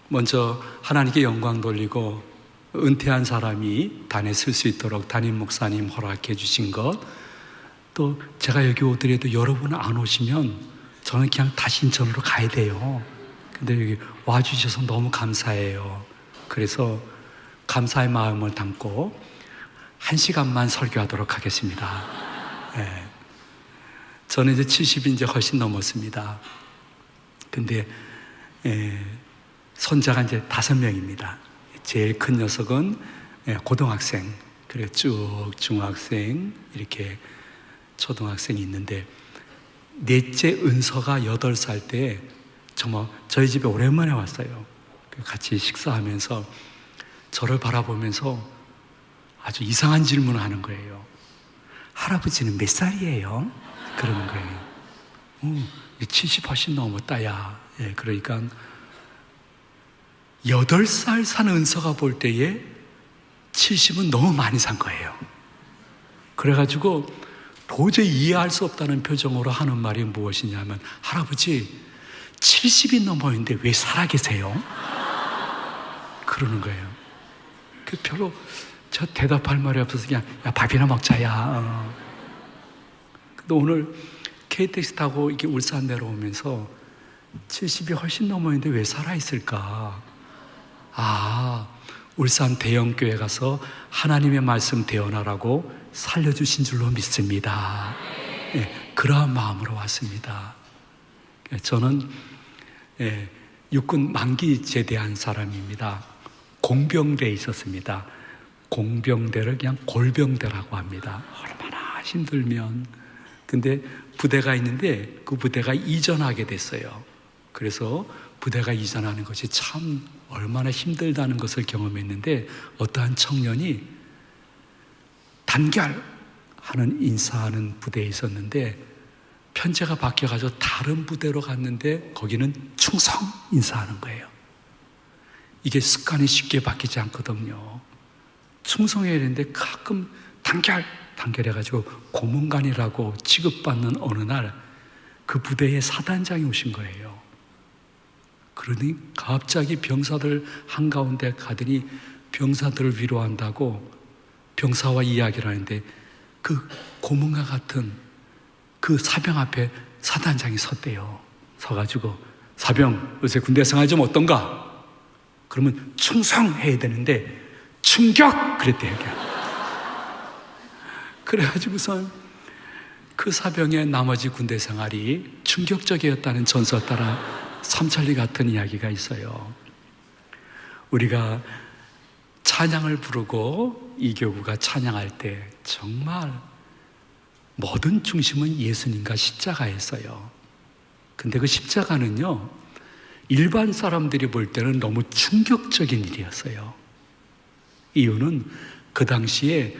먼저 하나님께 영광 돌리고 은퇴한 사람이 단에 쓸 수 있도록 담임 목사님 허락해 주신 것, 또 제가 여기 오더라도 여러분 안 오시면 저는 그냥 다시 인천으로 가야 돼요. 근데 여기 와주셔서 너무 감사해요. 그래서 감사의 마음을 담고 1시간만 설교하도록 하겠습니다. 네. 저는 이제 70이 이제 훨씬 넘었습니다. 근데 손자가 이제 5명입니다. 제일 큰 녀석은 고등학생, 그리고 쭉 중학생, 이렇게 초등학생이 있는데, 넷째 은서가 8살 때 정말 저희 집에 오랜만에 왔어요. 같이 식사하면서 저를 바라보면서 아주 이상한 질문을 하는 거예요. 할아버지는 몇 살이에요? 그러는 거예요. 70 훨씬 넘었다, 야. 예, 그러니까 8살 산 은서가 볼 때에 70은 너무 많이 산 거예요. 그래가지고 도저히 이해할 수 없다는 표정으로 하는 말이 무엇이냐면, 할아버지 70이 넘었는데 왜 살아계세요? 그러는 거예요. 그 별로 저 대답할 말이 없어서 그냥 야 밥이나 먹자야. 근데 오늘 KTX 타고 이렇게 울산 내려오면서 70이 훨씬 넘었는데 왜 살아있을까? 울산 대형교회 가서 하나님의 말씀 대언하라고 살려주신 줄로 믿습니다. 네, 그러한 마음으로 왔습니다. 저는 육군 만기 제대한 사람입니다. 공병대에 있었습니다. 공병대를 그냥 골병대라고 합니다. 얼마나 힘들면. 근데 부대가 있는데 그 부대가 이전하게 됐어요. 그래서 부대가 이전하는 것이 참 얼마나 힘들다는 것을 경험했는데, 어떠한 청년이 단결하는 인사하는 부대에 있었는데 편제가 바뀌어가지고 다른 부대로 갔는데 거기는 충성 인사하는 거예요. 이게 습관이 쉽게 바뀌지 않거든요. 충성해야 되는데 가끔 단결해가지고 고문관이라고 취급받는 어느 날 그 부대에 사단장이 오신 거예요. 그러니 갑자기 병사들 한가운데 가더니 병사들을 위로한다고 병사와 이야기를 하는데 그 고문과 같은 그 사병 앞에 사단장이 섰대요. 서가지고 사병 요새 군대 생활 좀 어떤가? 그러면 충성해야 되는데 충격! 그랬대요. 그래가지고선 그 사병의 나머지 군대 생활이 충격적이었다는 전설 따라 삼천리 같은 이야기가 있어요. 우리가 찬양을 부르고 이교구가 찬양할 때 정말 모든 중심은 예수님과 십자가였어요. 근데 그 십자가는요, 일반 사람들이 볼 때는 너무 충격적인 일이었어요. 이유는 그 당시에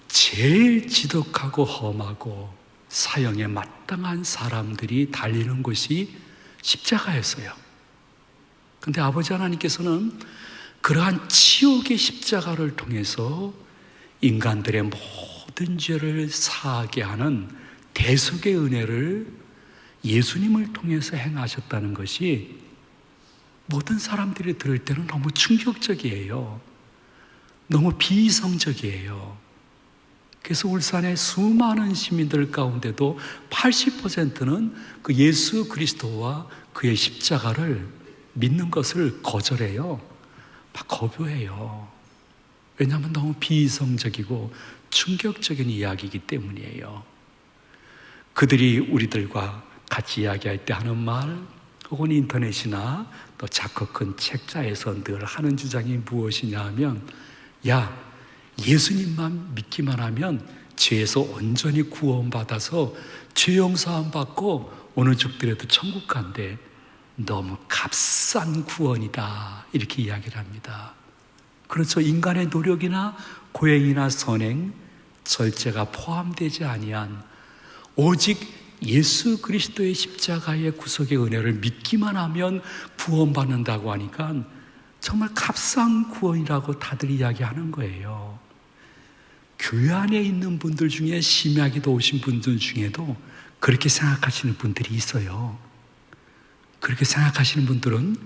제일 지독하고 험하고 사형에 마땅한 사람들이 달리는 곳이 십자가였어요. 근데 아버지 하나님께서는 그러한 지옥의 십자가를 통해서 인간들의 모든 죄를 사하게 하는 대속의 은혜를 예수님을 통해서 행하셨다는 것이 모든 사람들이 들을 때는 너무 충격적이에요. 너무 비이성적이에요. 그래서 울산의 수많은 시민들 가운데도 80%는 그 예수 그리스도와 그의 십자가를 믿는 것을 거절해요. 막 거부해요. 왜냐하면 너무 비이성적이고 충격적인 이야기이기 때문이에요. 그들이 우리들과 같이 이야기할 때 하는 말, 혹은 인터넷이나 또 작고 큰 책자에서 늘 하는 주장이 무엇이냐 하면, 야, 예수님만 믿기만 하면 죄에서 온전히 구원받아서 죄 용서함 받고 어느 죽더라도 천국 간대. 너무 값싼 구원이다, 이렇게 이야기를 합니다. 그렇죠. 인간의 노력이나 고행이나 선행, 절제가 포함되지 아니한 오직 예수 그리스도의 십자가의 구속의 은혜를 믿기만 하면 구원받는다고 하니까 정말 값싼 구원이라고 다들 이야기하는 거예요. 교회 안에 있는 분들 중에 심야기도 오신 분들 중에도 그렇게 생각하시는 분들이 있어요. 그렇게 생각하시는 분들은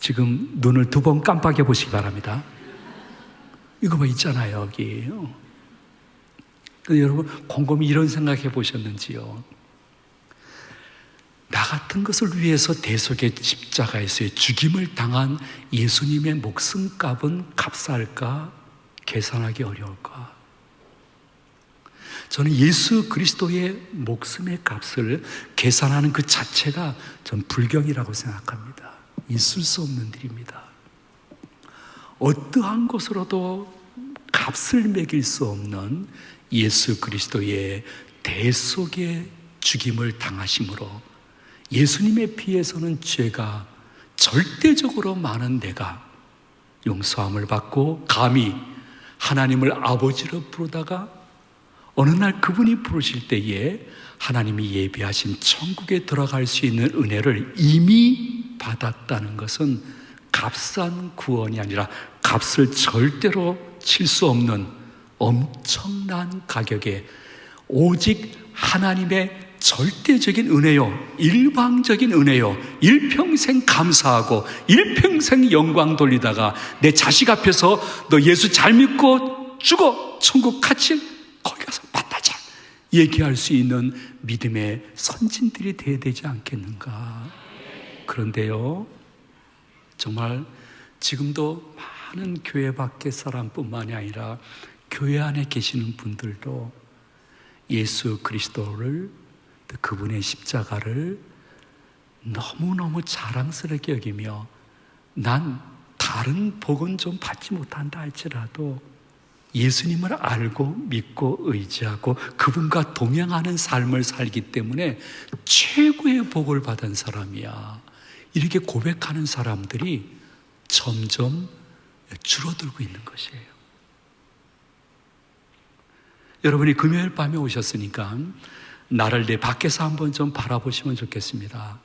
지금 눈을 2번 깜빡여 보시기 바랍니다. 이거 뭐 있잖아요, 여기. 여러분, 곰곰이 이런 생각해 보셨는지요? 나 같은 것을 위해서 대속의 십자가에서의 죽임을 당한 예수님의 목숨값은 값쌀까? 계산하기 어려울까? 저는 예수 그리스도의 목숨의 값을 계산하는 그 자체가 전 불경이라고 생각합니다. 있을 수 없는 일입니다. 어떠한 것으로도 값을 매길 수 없는 예수 그리스도의 대속의 죽임을 당하심으로 예수님의 피에서는 죄가 절대적으로 많은 내가 용서함을 받고 감히 하나님을 아버지로 부르다가 어느 날 그분이 부르실 때에 하나님이 예비하신 천국에 들어갈 수 있는 은혜를 이미 받았다는 것은 값싼 구원이 아니라 값을 절대로 칠 수 없는 엄청난 가격에 오직 하나님의 절대적인 은혜요, 일방적인 은혜요, 일평생 감사하고 일평생 영광 돌리다가 내 자식 앞에서 너 예수 잘 믿고 죽어 천국 같이 거기 가서 만나자 얘기할 수 있는 믿음의 선진들이 되어야 되지 않겠는가. 그런데요, 정말 지금도 많은 교회 밖의 사람뿐만이 아니라 교회 안에 계시는 분들도 예수 그리스도를, 그분의 십자가를 너무너무 자랑스럽게 여기며 난 다른 복은 좀 받지 못한다 할지라도 예수님을 알고 믿고 의지하고 그분과 동행하는 삶을 살기 때문에 최고의 복을 받은 사람이야, 이렇게 고백하는 사람들이 점점 줄어들고 있는 것이에요. 여러분이 금요일 밤에 오셨으니까 나를 내 밖에서 한번 좀 바라보시면 좋겠습니다.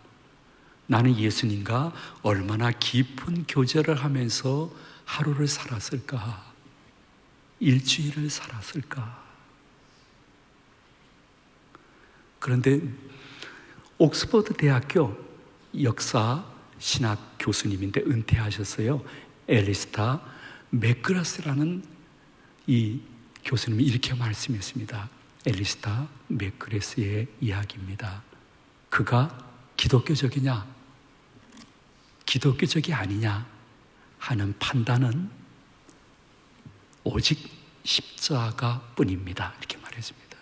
나는 예수님과 얼마나 깊은 교제를 하면서 하루를 살았을까? 일주일을 살았을까? 그런데 옥스퍼드 대학교 역사 신학 교수님인데 은퇴하셨어요. 엘리스타 맥그라스라는 이 교수님이 이렇게 말씀했습니다. 엘리스타 맥그라스의 이야기입니다. 그가 기독교적이냐, 기독교적이 아니냐 하는 판단은 오직 십자가뿐입니다. 이렇게 말했습니다.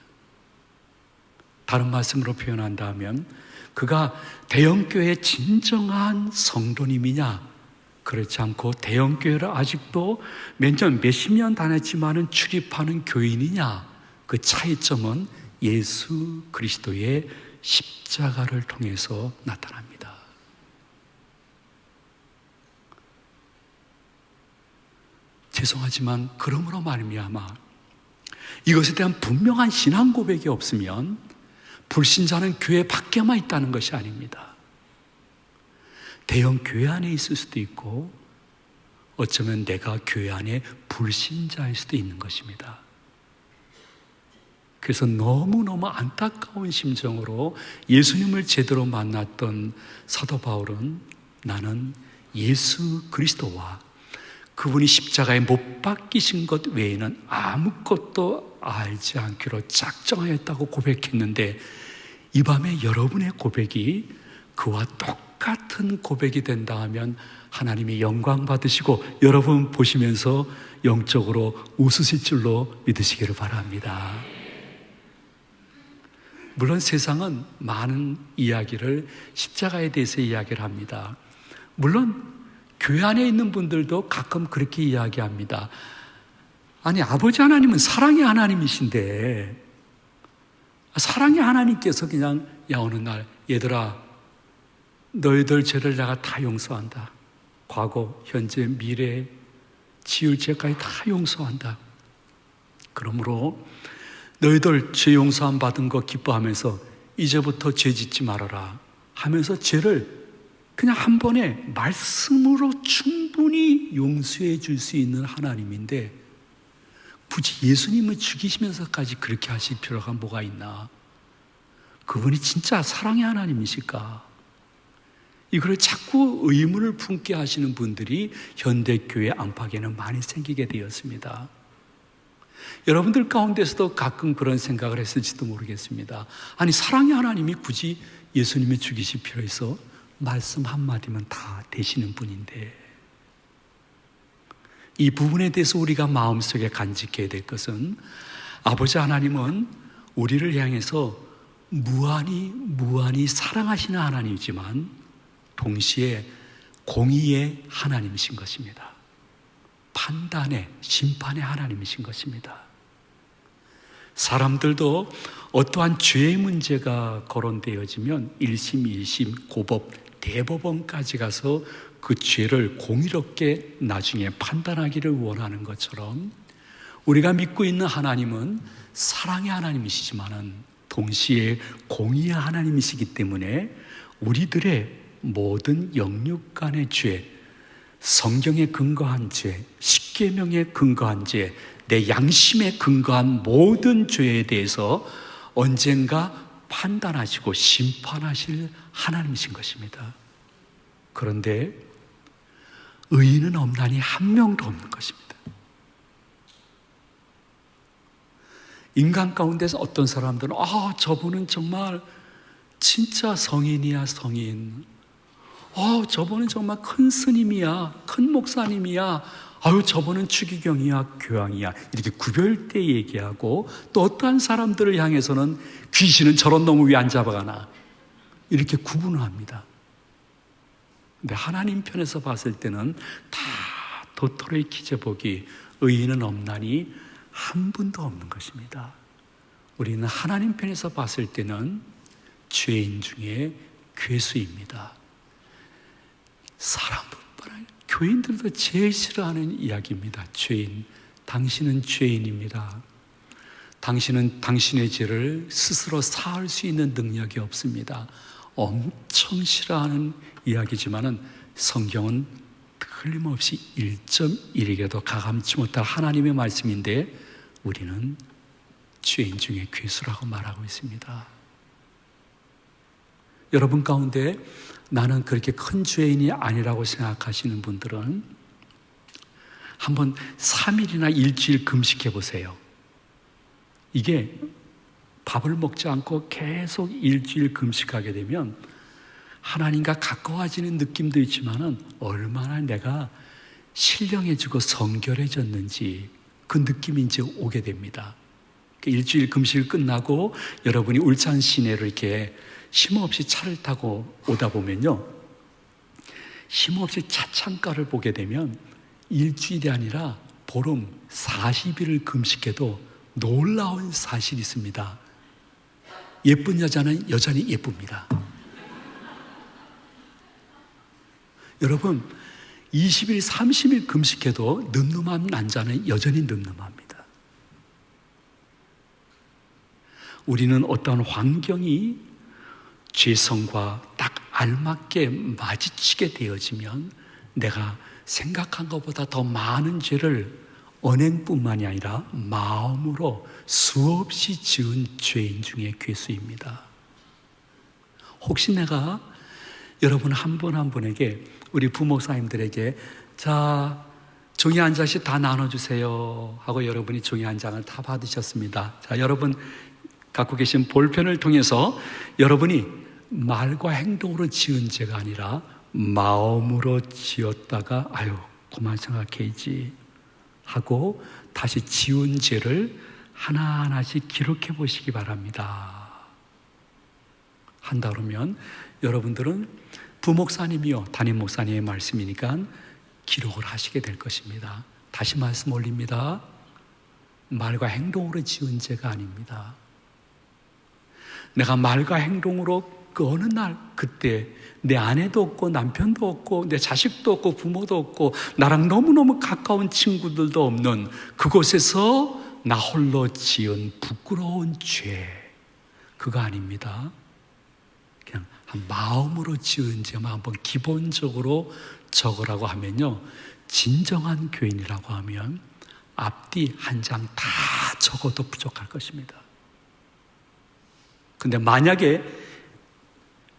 다른 말씀으로 표현한다면 그가 대형교회의 진정한 성도님이냐, 그렇지 않고 대형교회를 아직도 몇십 년 다녔지만은 출입하는 교인이냐, 그 차이점은 예수 그리스도의 십자가를 통해서 나타납니다. 죄송하지만 그러므로 말미암아 이것에 대한 분명한 신앙 고백이 없으면 불신자는 교회 밖에만 있다는 것이 아닙니다. 대형 교회 안에 있을 수도 있고 어쩌면 내가 교회 안에 불신자일 수도 있는 것입니다. 그래서 너무너무 안타까운 심정으로 예수님을 제대로 만났던 사도 바울은 나는 예수 그리스도와 그분이 십자가에 못 박히신 것 외에는 아무것도 알지 않기로 작정하였다고 고백했는데 이 밤에 여러분의 고백이 그와 똑같은 고백이 된다 하면 하나님이 영광 받으시고 여러분 보시면서 영적으로 웃으실 줄로 믿으시기를 바랍니다. 물론 세상은 많은 이야기를 십자가에 대해서 이야기를 합니다. 물론 교회 안에 있는 분들도 가끔 그렇게 이야기합니다. 아니, 아버지 하나님은 사랑의 하나님이신데 사랑의 하나님께서 그냥 어느 날 얘들아 너희들 죄를 내가 다 용서한다. 과거, 현재, 미래, 지을 죄까지 다 용서한다. 그러므로 너희들 죄 용서함 받은 거 기뻐하면서 이제부터 죄 짓지 말아라 하면서 죄를 그냥 한 번에 말씀으로 충분히 용서해 줄 수 있는 하나님인데 굳이 예수님을 죽이시면서까지 그렇게 하실 필요가 뭐가 있나? 그분이 진짜 사랑의 하나님이실까? 이걸 자꾸 의문을 품게 하시는 분들이 현대교회 안팎에는 많이 생기게 되었습니다. 여러분들 가운데서도 가끔 그런 생각을 했을지도 모르겠습니다. 아니, 사랑의 하나님이 굳이 예수님이 죽이실 필요 있어? 말씀 한마디면 다 되시는 분인데. 이 부분에 대해서 우리가 마음속에 간직해야 될 것은, 아버지 하나님은 우리를 향해서 무한히 사랑하시는 하나님이지만 동시에 공의의 하나님이신 것입니다. 판단의, 심판의 하나님이신 것입니다. 사람들도 어떠한 죄의 문제가 거론되어지면 1심, 2심, 고법, 대법원까지 가서 그 죄를 공의롭게 나중에 판단하기를 원하는 것처럼, 우리가 믿고 있는 하나님은 사랑의 하나님이시지만은 동시에 공의의 하나님이시기 때문에 우리들의 모든 영육 간의 죄, 성경에 근거한 죄, 십계명에 근거한 죄, 내 양심에 근거한 모든 죄에 대해서 언젠가 판단하시고 심판하실 하나님이신 것입니다. 그런데 의인은 없나니 한 명도 없는 것입니다. 인간 가운데서 어떤 사람들은 저분은 정말 진짜 성인이야, 성인. 저분은 정말 큰 스님이야, 큰 목사님이야. 저분은 추기경이야, 교황이야. 이렇게 구별돼 얘기하고, 또 어떠한 사람들을 향해서는 귀신은 저런 놈을 왜 안 잡아가나, 이렇게 구분을 합니다. 근데 하나님 편에서 봤을 때는 다 도토리 키재보기, 의인은 없나니 한 분도 없는 것입니다. 우리는 하나님 편에서 봤을 때는 죄인 중에 괴수입니다. 사람뿐만 아니라 교인들도 제일 싫어하는 이야기입니다. 죄인, 당신은 죄인입니다. 당신은 당신의 죄를 스스로 사할 수 있는 능력이 없습니다. 엄청 싫어하는 이야기지만은 성경은 틀림없이 1.1에게도 가감치 못할 하나님의 말씀인데, 우리는 죄인 중에 괴수라고 말하고 있습니다. 여러분 가운데 나는 그렇게 큰 죄인이 아니라고 생각하시는 분들은 한번 3일이나 일주일 금식해 보세요. 이게 밥을 먹지 않고 계속 일주일 금식하게 되면 하나님과 가까워지는 느낌도 있지만은 얼마나 내가 신령해지고 성결해졌는지 그 느낌이 이제 오게 됩니다. 일주일 금식을 끝나고 여러분이 울산 시내로 이렇게 힘없이 차를 타고 오다 보면요, 힘없이 차창가를 보게 되면 일주일이 아니라 보름 40일을 금식해도 놀라운 사실이 있습니다. 예쁜 여자는 여전히 예쁩니다. 여러분, 20일, 30일 금식해도 늠름한 남자는 여전히 늠름합니다. 우리는 어떤 환경이 죄성과 딱 알맞게 마주치게 되어지면 내가 생각한 것보다 더 많은 죄를 언행뿐만이 아니라 마음으로 수없이 지은 죄인 중에 괴수입니다. 혹시 내가 여러분 한 분 한 분에게, 우리 부목사님들에게 자, 종이 한 장씩 다 나눠주세요 하고 여러분이 종이 한 장을 다 받으셨습니다. 자, 여러분 갖고 계신 볼펜을 통해서 여러분이 말과 행동으로 지은 죄가 아니라 마음으로 지었다가 그만 생각해야지 하고 다시 지은 죄를 하나하나씩 기록해 보시기 바랍니다. 한다 그러면 여러분들은 부목사님이요, 담임 목사님의 말씀이니까 기록을 하시게 될 것입니다. 다시 말씀 올립니다. 말과 행동으로 지은 죄가 아닙니다. 내가 말과 행동으로 그 어느 날 그때 내 아내도 없고 남편도 없고 내 자식도 없고 부모도 없고 나랑 너무너무 가까운 친구들도 없는 그곳에서 나 홀로 지은 부끄러운 죄, 그거 아닙니다. 그냥 마음으로 지은 죄만 한번 기본적으로 적으라고 하면요, 진정한 교인이라고 하면 앞뒤 한 장 다 적어도 부족할 것입니다. 근데 만약에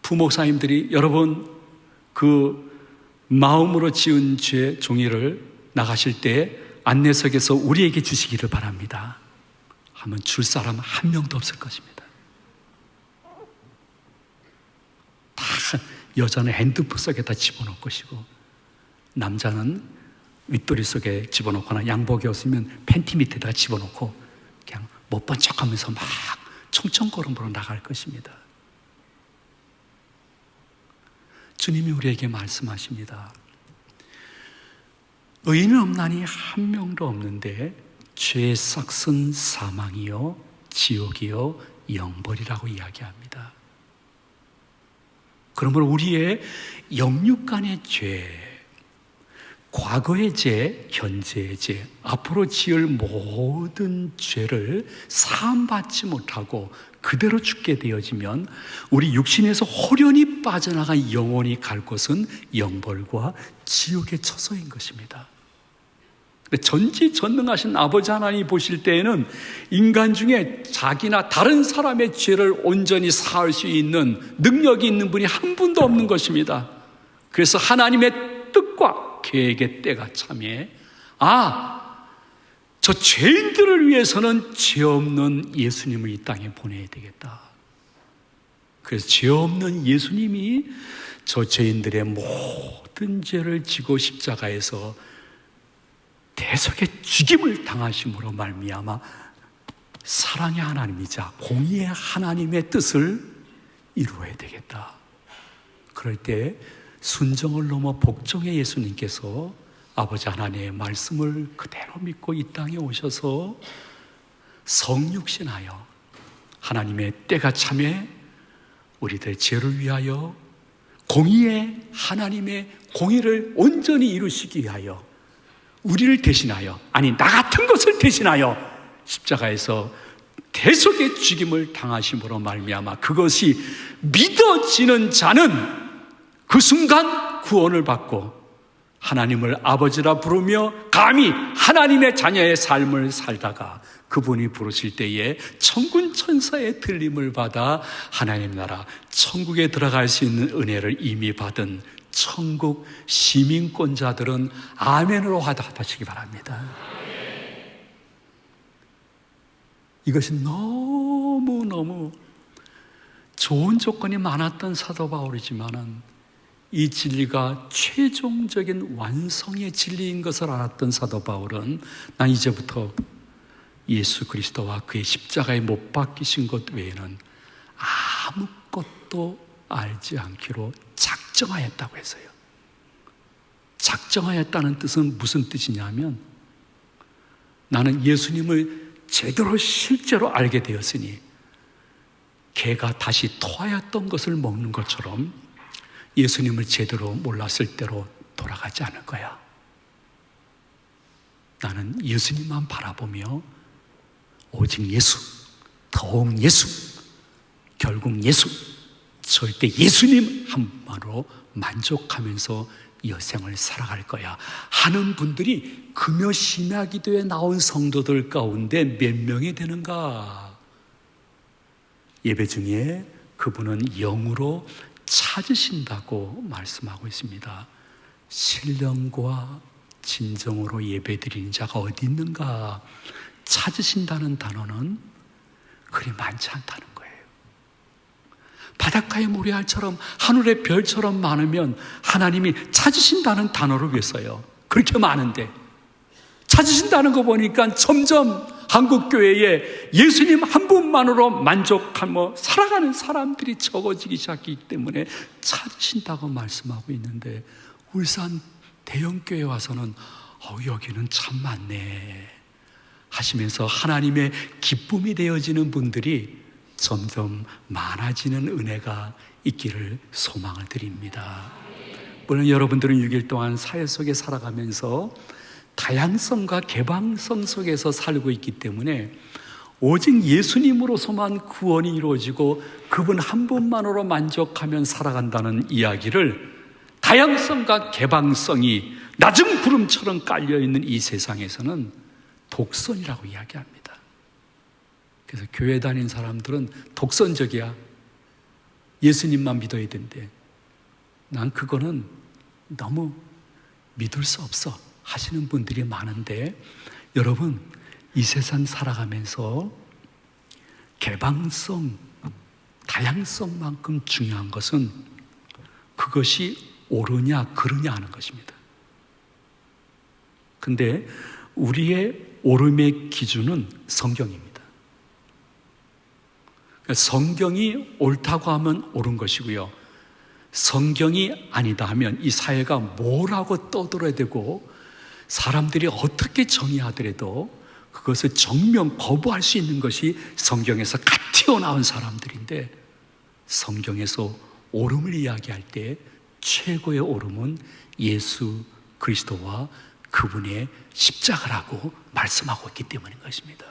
부목사님들이 여러분 그 마음으로 지은 죄 종이를 나가실 때 안내석에서 우리에게 주시기를 바랍니다 하면 줄 사람 한 명도 없을 것입니다. 다 여자는 핸드폰 속에다 집어넣을 것이고 남자는 윗도리 속에 집어넣거나 양복이 없으면 팬티 밑에다 집어넣고 그냥 못 본 척하면서 막 청청걸음으로 나갈 것입니다. 주님이 우리에게 말씀하십니다. 의인은 없나니 한 명도 없는데 죄의 싹은 사망이요 지옥이요 영벌이라고 이야기합니다. 그러므로 우리의 영육간의 죄, 과거의 죄, 현재의 죄, 앞으로 지을 모든 죄를 사함받지 못하고 그대로 죽게 되어지면 우리 육신에서 홀연히 빠져나가 영원히 갈 곳은 영벌과 지옥의 처소인 것입니다. 전지전능하신 아버지 하나님이 보실 때에는 인간 중에 자기나 다른 사람의 죄를 온전히 사할 수 있는 능력이 있는 분이 한 분도 없는 것입니다. 그래서 하나님의 뜻과 계획의 때가 참에 저 죄인들을 위해서는 죄 없는 예수님을 이 땅에 보내야 되겠다. 그래서 죄 없는 예수님이 저 죄인들의 모든 죄를 지고 십자가에서 대속의 죽임을 당하심으로 말미암아 사랑의 하나님이자 공의의 하나님의 뜻을 이루어야 되겠다. 그럴 때 순정을 넘어 복종의 예수님께서 아버지 하나님의 말씀을 그대로 믿고 이 땅에 오셔서 성육신하여 하나님의 때가 참에 우리들의 죄를 위하여 공의의 하나님의 공의를 온전히 이루시기 위하여 우리를 대신하여, 아니 나 같은 것을 대신하여 십자가에서 대속의 죽임을 당하심으로 말미암아 그것이 믿어지는 자는 그 순간 구원을 받고 하나님을 아버지라 부르며 감히 하나님의 자녀의 삶을 살다가 그분이 부르실 때에 천군 천사의 들림을 받아 하나님 나라 천국에 들어갈 수 있는 은혜를 이미 받은 천국 시민권자들은 아멘으로 화답하시기 바랍니다. 이것이 너무너무 좋은 조건이 많았던 사도 바울이지만은 이 진리가 최종적인 완성의 진리인 것을 알았던 사도 바울은 난 이제부터 예수 그리스도와 그의 십자가에 못 박히신 것 외에는 아무것도 알지 않기로 작정하였다고 했어요. 작정하였다는 뜻은 무슨 뜻이냐면 나는 예수님을 제대로 실제로 알게 되었으니 개가 다시 토하였던 것을 먹는 것처럼 예수님을 제대로 몰랐을 때로 돌아가지 않을 거야. 나는 예수님만 바라보며 오직 예수, 더욱 예수, 결국 예수, 절대 예수님 한 분만으로 만족하면서 여생을 살아갈 거야 하는 분들이 금요 심야기도에 나온 성도들 가운데 몇 명이 되는가? 예배 중에 그분은 영으로 찾으신다고 말씀하고 있습니다. 신령과 진정으로 예배드리는 자가 어디 있는가? 찾으신다는 단어는 그리 많지 않다는 거예요. 바닷가의 모래알처럼 하늘의 별처럼 많으면 하나님이 찾으신다는 단어를 왜 써요? 그렇게 많은데 찾으신다는 거 보니까 점점 한국교회에 예수님 한 분만으로 만족하며 살아가는 사람들이 적어지기 시작하기 때문에 찾으신다고 말씀하고 있는데 울산 대형교회 와서는 여기는 참 많네 하시면서 하나님의 기쁨이 되어지는 분들이 점점 많아지는 은혜가 있기를 소망을 드립니다. 물론 여러분들은 6일 동안 사회 속에 살아가면서 다양성과 개방성 속에서 살고 있기 때문에 오직 예수님으로서만 구원이 이루어지고 그분 한 분만으로 만족하면 살아간다는 이야기를 다양성과 개방성이 낮은 구름처럼 깔려있는 이 세상에서는 독선이라고 이야기합니다. 그래서 교회 다닌 사람들은 독선적이야. 예수님만 믿어야 된대. 난 그거는 너무 믿을 수 없어 하시는 분들이 많은데, 여러분, 이 세상 살아가면서 개방성, 다양성만큼 중요한 것은 그것이 옳으냐 그르냐 하는 것입니다. 근데 우리의 옳음의 기준은 성경입니다. 성경이 옳다고 하면 옳은 것이고요, 성경이 아니다 하면 이 사회가 뭐라고 떠들어야 되고 사람들이 어떻게 정의하더라도 그것을 정면 거부할 수 있는 것이 성경에서 갓 튀어나온 사람들인데, 성경에서 옳음을 이야기할 때 최고의 옳음은 예수 그리스도와 그분의 십자가라고 말씀하고 있기 때문인 것입니다.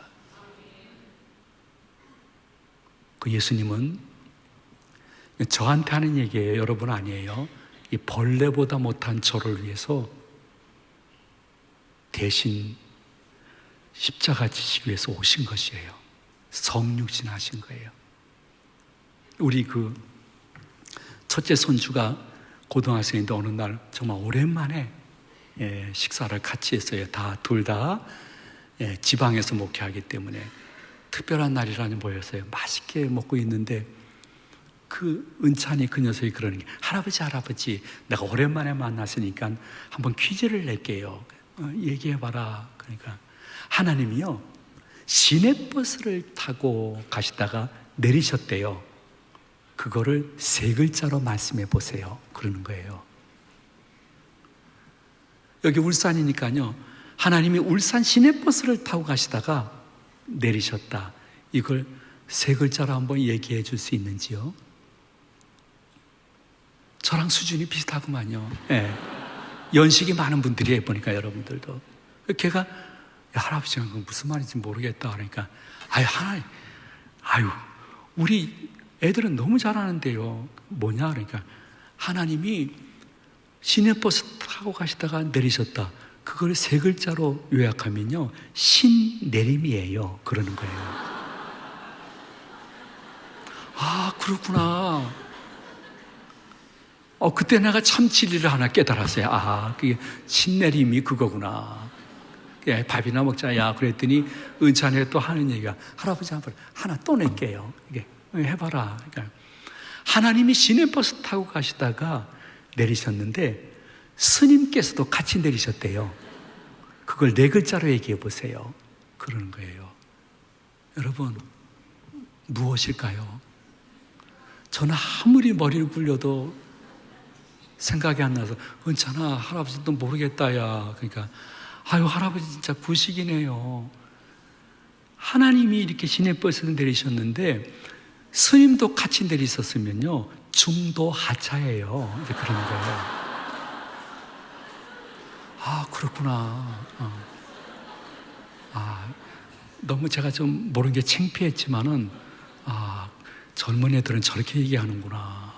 그 예수님은 저한테 하는 얘기예요. 여러분 아니에요. 이 벌레보다 못한 저를 위해서 대신 십자가 지시기 위해서 오신 것이에요. 성육신 하신 거예요. 우리 그 첫째 손주가 고등학생인데 어느 날 정말 오랜만에 식사를 같이 했어요. 둘 다 지방에서 목회하기 때문에 특별한 날이라니 보였어요. 맛있게 먹고 있는데 그 은찬이 그 녀석이 그러는 게, 할아버지 내가 오랜만에 만났으니까 한번 퀴즈를 낼게요. 얘기해봐라. 그러니까 하나님이요, 시내버스를 타고 가시다가 내리셨대요. 그거를 3글자로 말씀해 보세요. 그러는 거예요. 여기 울산이니까요, 하나님이 울산 시내버스를 타고 가시다가 내리셨다. 이걸 3글자로 한번 얘기해 줄 수 있는지요? 저랑 수준이 비슷하구만요. 네. 연식이 많은 분들이 해보니까 여러분들도. 걔가, 야, 할아버지가 무슨 말인지 모르겠다. 그러니까, 하나님, 우리 애들은 너무 잘하는데요. 뭐냐? 그러니까, 하나님이 시내버스 타고 가시다가 내리셨다. 그걸 3글자로 요약하면요, 신내림이에요. 그러는 거예요. 아, 그렇구나. 그때 내가 참 진리를 하나 깨달았어요. 그게 신내림이 그거구나. 밥이나 먹자, 야. 그랬더니 은찬이가 또 하는 얘기가, 할아버지 하나 또 낼게요. 이게 해봐라. 그러니까 하나님이 시내버스 타고 가시다가 내리셨는데 스님께서도 같이 내리셨대요. 그걸 4글자로 얘기해 보세요. 그러는 거예요. 여러분, 무엇일까요? 저는 아무리 머리를 굴려도 생각이 안 나서, 은찬아, 할아버지도 모르겠다, 야. 그러니까, 할아버지 진짜 구식이네요. 하나님이 이렇게 시내버스를 내리셨는데 스님도 같이 내리셨으면요, 중도 하차예요. 이제 그런 거예요. 그렇구나. 너무 제가 좀 모르는 게 창피했지만은, 젊은 애들은 저렇게 얘기하는구나.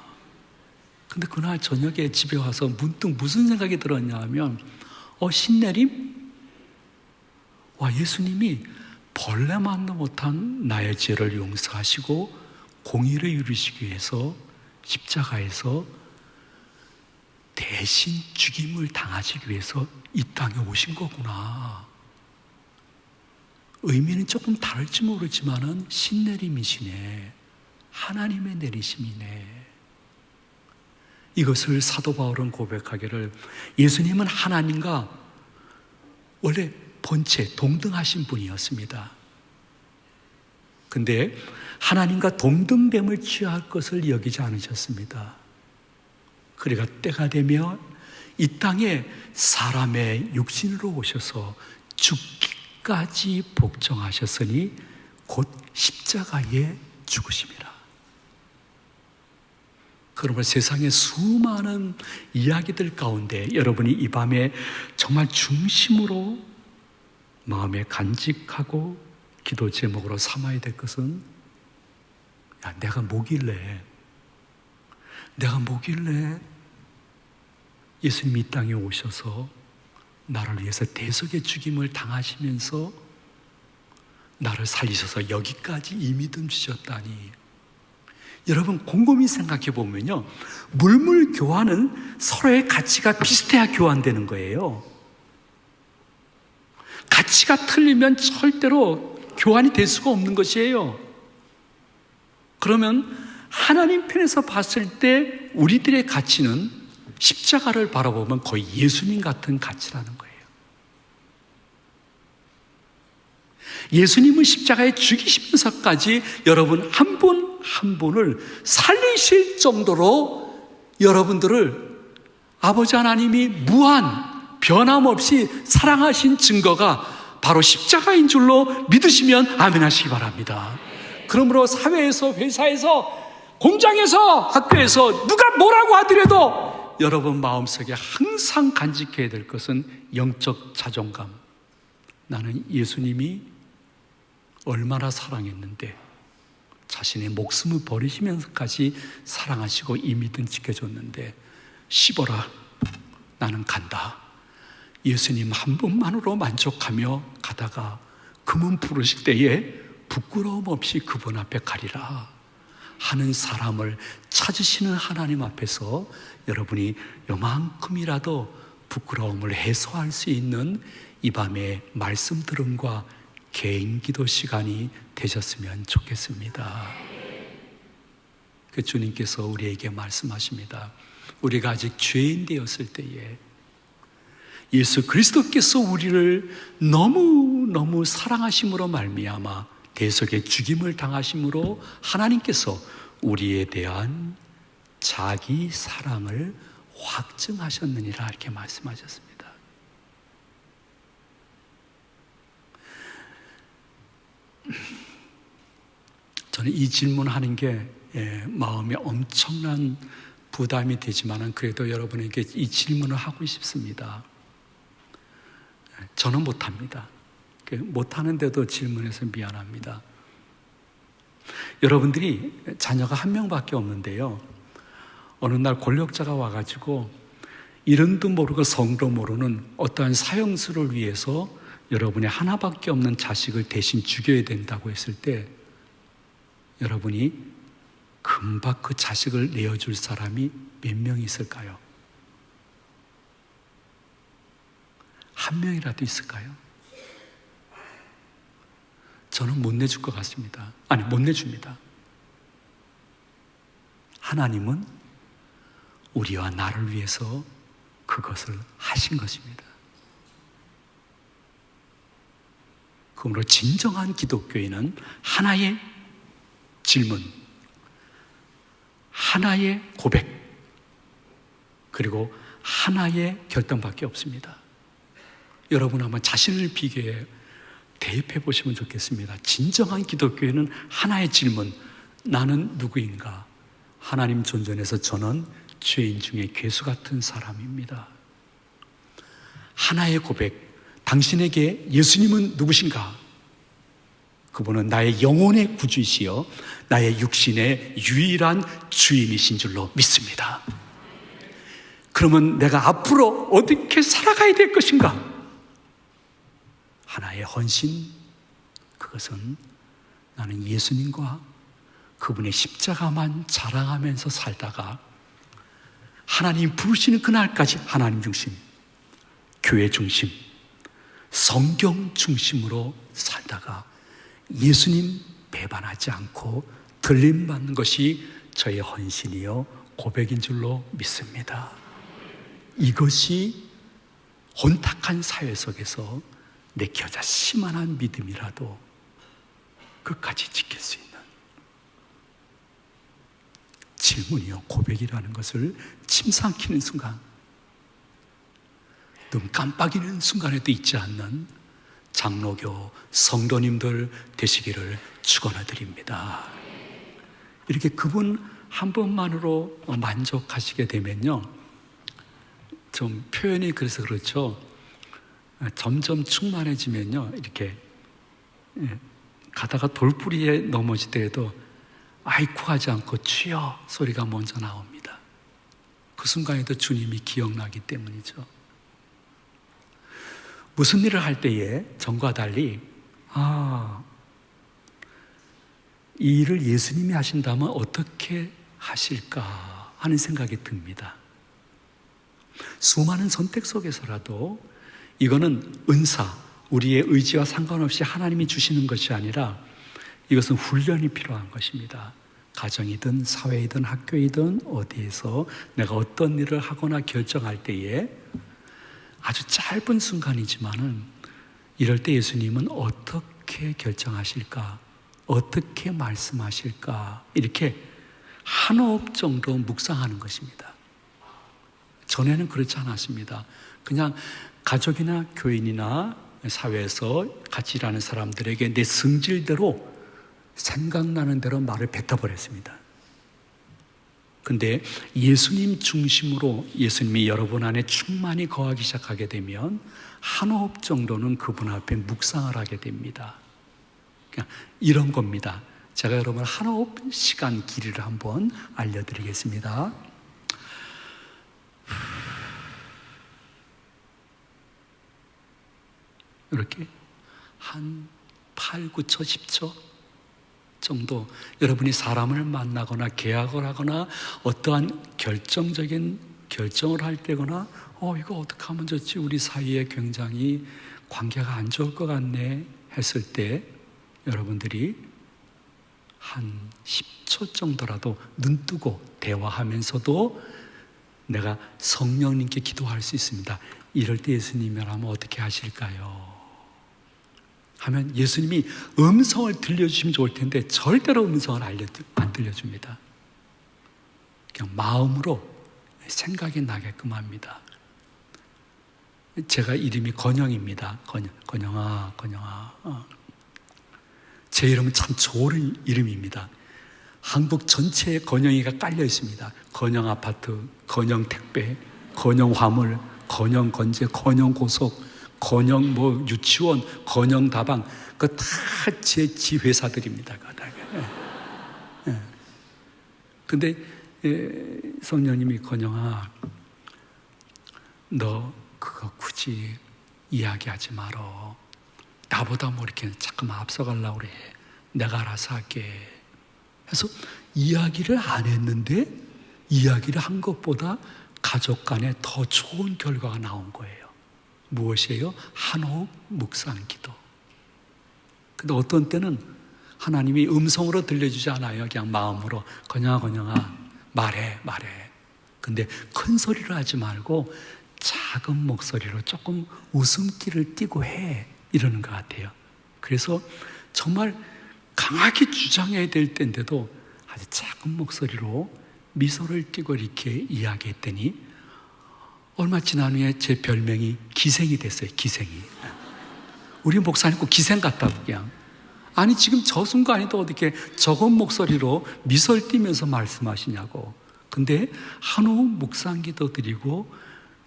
근데 그날 저녁에 집에 와서 문득 무슨 생각이 들었냐 하면, 신내림? 예수님이 벌레만도 못한 나의 죄를 용서하시고 공의를 이루시기 위해서 십자가에서 대신 죽임을 당하시기 위해서 이 땅에 오신 거구나. 의미는 조금 다를지 모르지만은 신내림이시네. 하나님의 내리심이네. 이것을 사도 바울은 고백하기를, 예수님은 하나님과 원래 본체 동등하신 분이었습니다. 근데 하나님과 동등됨을 취할 것을 여기지 않으셨습니다. 그러니까 때가 되면 이 땅에 사람의 육신으로 오셔서 죽기까지 복종하셨으니 곧 십자가에 죽으심이라. 그러므로 세상의 수많은 이야기들 가운데 여러분이 이 밤에 정말 중심으로 마음에 간직하고 기도 제목으로 삼아야 될 것은, 내가 뭐길래 예수님이 이 땅에 오셔서 나를 위해서 대속의 죽임을 당하시면서 나를 살리셔서 여기까지 이 믿음 주셨다니, 여러분 곰곰이 생각해 보면요, 물물 교환은 서로의 가치가 비슷해야 교환되는 거예요. 가치가 틀리면 절대로 교환이 될 수가 없는 것이에요. 그러면 하나님 편에서 봤을 때 우리들의 가치는 십자가를 바라보면 거의 예수님 같은 가치라는 거예요. 예수님은 십자가에 죽이시면서까지 여러분 한 분 한 분을 살리실 정도로 여러분들을 아버지 하나님이 무한 변함없이 사랑하신 증거가 바로 십자가인 줄로 믿으시면 아멘 하시기 바랍니다. 그러므로 사회에서, 회사에서, 공장에서, 학교에서 누가 뭐라고 하더라도 여러분 마음속에 항상 간직해야 될 것은 영적 자존감. 나는 예수님이 얼마나 사랑했는데 자신의 목숨을 버리시면서까지 사랑하시고 이 믿음 지켜줬는데 씹어라, 나는 간다. 예수님 한 분만으로 만족하며 가다가 그분 부르실 때에 부끄러움 없이 그분 앞에 가리라 하는 사람을 찾으시는 하나님 앞에서 여러분이 요만큼이라도 부끄러움을 해소할 수 있는 이 밤의 말씀 들음과 개인 기도 시간이 되셨으면 좋겠습니다. 그 주님께서 우리에게 말씀하십니다. 우리가 아직 죄인 되었을 때에 예수 그리스도께서 우리를 너무너무 사랑하심으로 말미암아 대속의 죽임을 당하심으로 하나님께서 우리에 대한 자기 사랑을 확증하셨느니라 이렇게 말씀하셨습니다. 저는 이 질문하는 게 마음에 엄청난 부담이 되지만 그래도 여러분에게 이 질문을 하고 싶습니다. 저는 못합니다. 못하는데도 질문해서 미안합니다. 여러분들이 자녀가 한 명밖에 없는데요, 어느 날 권력자가 와가지고 이름도 모르고 성도 모르는 어떠한 사형수를 위해서 여러분의 하나밖에 없는 자식을 대신 죽여야 된다고 했을 때 여러분이 금방 그 자식을 내어줄 사람이 몇 명 있을까요? 한 명이라도 있을까요? 저는 못 내줄 것 같습니다. 아니, 못 내줍니다. 하나님은 우리와 나를 위해서 그것을 하신 것입니다. 그러므로 진정한 기독교인은 하나의 질문, 하나의 고백, 그리고 하나의 결단밖에 없습니다. 여러분 한번 자신을 비교해 대입해 보시면 좋겠습니다. 진정한 기독교인은 하나의 질문, 나는 누구인가? 하나님 존전에서 저는 죄인 중에 괴수 같은 사람입니다. 하나의 고백, 당신에게 예수님은 누구신가? 그분은 나의 영혼의 구주이시여 나의 육신의 유일한 주인이신 줄로 믿습니다. 그러면 내가 앞으로 어떻게 살아가야 될 것인가? 하나의 헌신, 그것은 나는 예수님과 그분의 십자가만 자랑하면서 살다가 하나님 부르시는 그날까지 하나님 중심, 교회 중심, 성경 중심으로 살다가 예수님 배반하지 않고 들림받는 것이 저의 헌신이요 고백인 줄로 믿습니다. 이것이 혼탁한 사회 속에서 내켜자 심한 믿음이라도 끝까지 지킬 수 있는 질문이요 고백이라는 것을 침상키는 순간, 눈 깜빡이는 순간에도 잊지 않는 장로교 성도님들 되시기를 축원해드립니다. 이렇게 그분 한 분만으로 만족하시게 되면요, 좀 표현이 그래서 그렇죠, 점점 충만해지면요, 이렇게 가다가 돌부리에 넘어지더라도 아이쿠 하지 않고 주여 소리가 먼저 나옵니다. 그 순간에도 주님이 기억나기 때문이죠. 무슨 일을 할 때에 전과 달리 이 일을 예수님이 하신다면 어떻게 하실까 하는 생각이 듭니다. 수많은 선택 속에서라도 이거는 은사, 우리의 의지와 상관없이 하나님이 주시는 것이 아니라 이것은 훈련이 필요한 것입니다. 가정이든 사회이든 학교이든 어디에서 내가 어떤 일을 하거나 결정할 때에 아주 짧은 순간이지만은 이럴 때 예수님은 어떻게 결정하실까? 어떻게 말씀하실까? 이렇게 한 호흡 정도 묵상하는 것입니다. 전에는 그렇지 않았습니다. 그냥 가족이나 교인이나 사회에서 같이 일하는 사람들에게 내 성질대로 생각나는 대로 말을 뱉어버렸습니다. 근데 예수님 중심으로 예수님이 여러분 안에 충만히 거하기 시작하게 되면 한 호흡 정도는 그분 앞에 묵상을 하게 됩니다. 그냥 이런 겁니다. 제가 여러분 한 호흡 시간 길이를 한번 알려드리겠습니다. 이렇게 한 8, 9초, 10초 정도 여러분이 사람을 만나거나 계약을 하거나 어떠한 결정적인 결정을 할 때거나 이거 어떻게 하면 좋지? 우리 사이에 굉장히 관계가 안 좋을 것 같네 했을 때 여러분들이 한 10초 정도라도 눈 뜨고 대화하면서도 내가 성령님께 기도할 수 있습니다. 이럴 때 예수님이라면 어떻게 하실까요? 하면 예수님이 음성을 들려주시면 좋을 텐데 절대로 음성을 안 들려줍니다. 그냥 마음으로 생각이 나게끔 합니다. 제가 이름이 건영입니다. 건영아. 제 이름은 참 좋은 이름입니다. 한국 전체에 건영이가 깔려 있습니다. 건영 아파트, 건영 택배, 건영 화물, 건영 건재, 건영 고속, 건영 유치원, 건영 다방, 그 다 제 지회사들입니다. 근데 성령님이 건영아, 너 그거 굳이 이야기하지 말어. 나보다 뭐 이렇게 자꾸만 앞서가려고 그래. 내가 알아서 할게. 그래서 이야기를 안 했는데 이야기를 한 것보다 가족 간에 더 좋은 결과가 나온 거예요. 무엇이에요? 한 호흡 묵상 기도. 근데 어떤 때는 하나님이 음성으로 들려주지 않아요. 그냥 마음으로 건영아 말해. 근데 큰 소리로 하지 말고 작은 목소리로 조금 웃음기를 띠고 해. 이러는 것 같아요. 그래서 정말 강하게 주장해야 될 때인데도 아주 작은 목소리로 미소를 띠고 이렇게 이야기했더니 얼마 지난 후에 제 별명이 기생이 됐어요. 기생이. 우리 목사님 꼭 기생 같다고 그냥. 아니 지금 저 순간에도 어떻게 적은 목소리로 미소를 띠면서 말씀하시냐고. 근데 한 호흡 묵상기도 드리고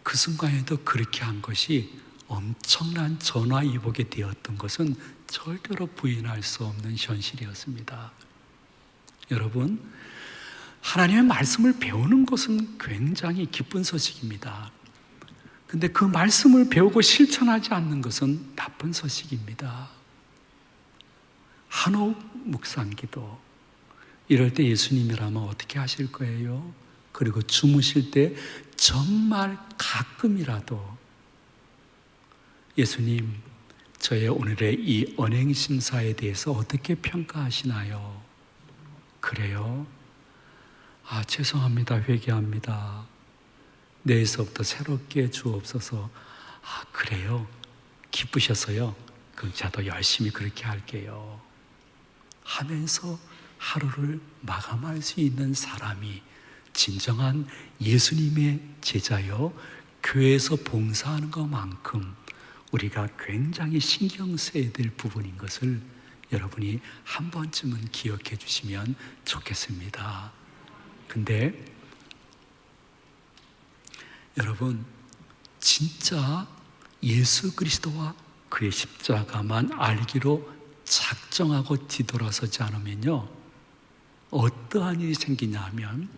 그 순간에도 그렇게 한 것이 엄청난 전화위복이 되었던 것은 절대로 부인할 수 없는 현실이었습니다. 여러분, 하나님의 말씀을 배우는 것은 굉장히 기쁜 소식입니다. 근데 그 말씀을 배우고 실천하지 않는 것은 나쁜 소식입니다. 한 호흡 묵상기도. 이럴 때 예수님이라면 어떻게 하실 거예요? 그리고 주무실 때 정말 가끔이라도 예수님, 저의 오늘의 이 언행심사에 대해서 어떻게 평가하시나요? 그래요? 죄송합니다. 회개합니다. 내일서부터 새롭게 주옵소서. 그래요? 기쁘셔서요? 그럼 저도 열심히 그렇게 할게요. 하면서 하루를 마감할 수 있는 사람이 진정한 예수님의 제자여 교회에서 봉사하는 것만큼 우리가 굉장히 신경 써야 될 부분인 것을 여러분이 한 번쯤은 기억해 주시면 좋겠습니다. 근데 여러분, 진짜 예수 그리스도와 그의 십자가만 알기로 작정하고 뒤돌아서지 않으면요, 어떠한 일이 생기냐 하면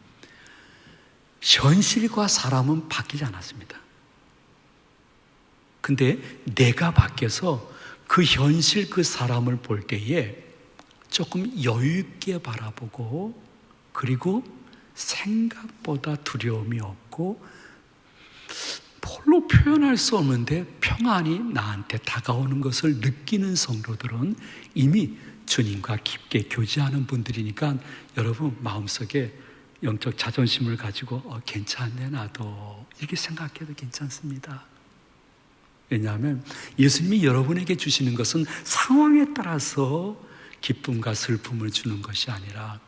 현실과 사람은 바뀌지 않았습니다. 근데 내가 바뀌어서 그 현실, 그 사람을 볼 때에 조금 여유 있게 바라보고, 그리고 생각보다 두려움이 없고 별로 표현할 수 없는데 평안이 나한테 다가오는 것을 느끼는 성도들은 이미 주님과 깊게 교제하는 분들이니까 여러분 마음속에 영적 자존심을 가지고 괜찮네 나도 이렇게 생각해도 괜찮습니다. 왜냐하면 예수님이 여러분에게 주시는 것은 상황에 따라서 기쁨과 슬픔을 주는 것이 아니라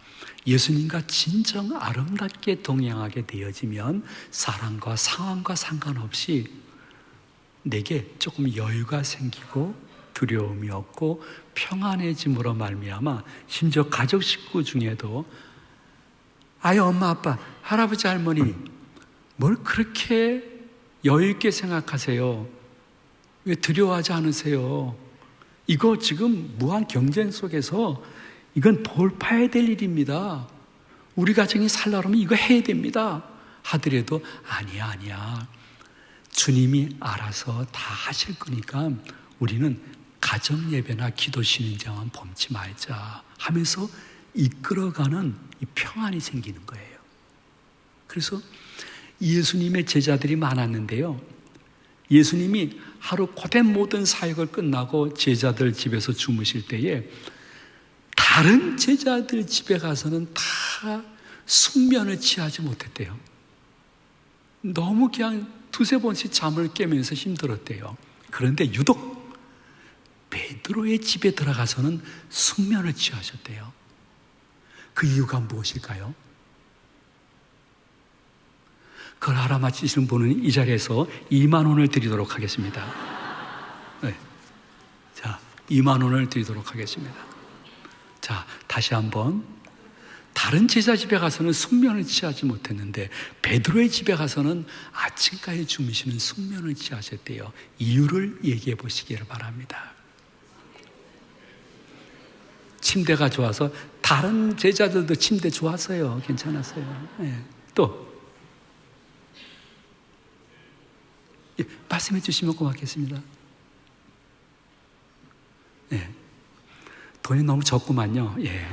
예수님과 진정 아름답게 동행하게 되어지면 사랑과 상황과 상관없이 내게 조금 여유가 생기고 두려움이 없고 평안해짐으로 말미암아 심지어 가족 식구 중에도 아유 엄마 아빠 할아버지 할머니 뭘 그렇게 여유 있게 생각하세요? 왜 두려워하지 않으세요? 이거 지금 무한 경쟁 속에서 이건 돌파해야 될 일입니다. 우리 가정이 살려면 이거 해야 됩니다. 하더라도 아니야. 주님이 알아서 다 하실 거니까 우리는 가정 예배나 기도 신앙만 범치 말자 하면서 이끌어가는 이 평안이 생기는 거예요. 그래서 예수님의 제자들이 많았는데요. 예수님이 하루 고된 모든 사역을 끝나고 제자들 집에서 주무실 때에 다른 제자들 집에 가서는 다 숙면을 취하지 못했대요. 너무 그냥 두세 번씩 잠을 깨면서 힘들었대요. 그런데 유독 베드로의 집에 들어가서는 숙면을 취하셨대요. 그 이유가 무엇일까요? 그걸 알아맞히시는 분은 이 자리에서 2만 원을 드리도록 하겠습니다. 네. 자, 2만 원을 드리도록 하겠습니다. 자, 다시 한번. 다른 제자 집에 가서는 숙면을 취하지 못했는데 베드로의 집에 가서는 아침까지 주무시는 숙면을 취하셨대요. 이유를 얘기해 보시기를 바랍니다. 침대가 좋아서 다른 제자들도 침대 좋았어요. 괜찮았어요. 네. 또 말씀해 주시면 고맙겠습니다. 네. 돈이 너무 적구만요. 예.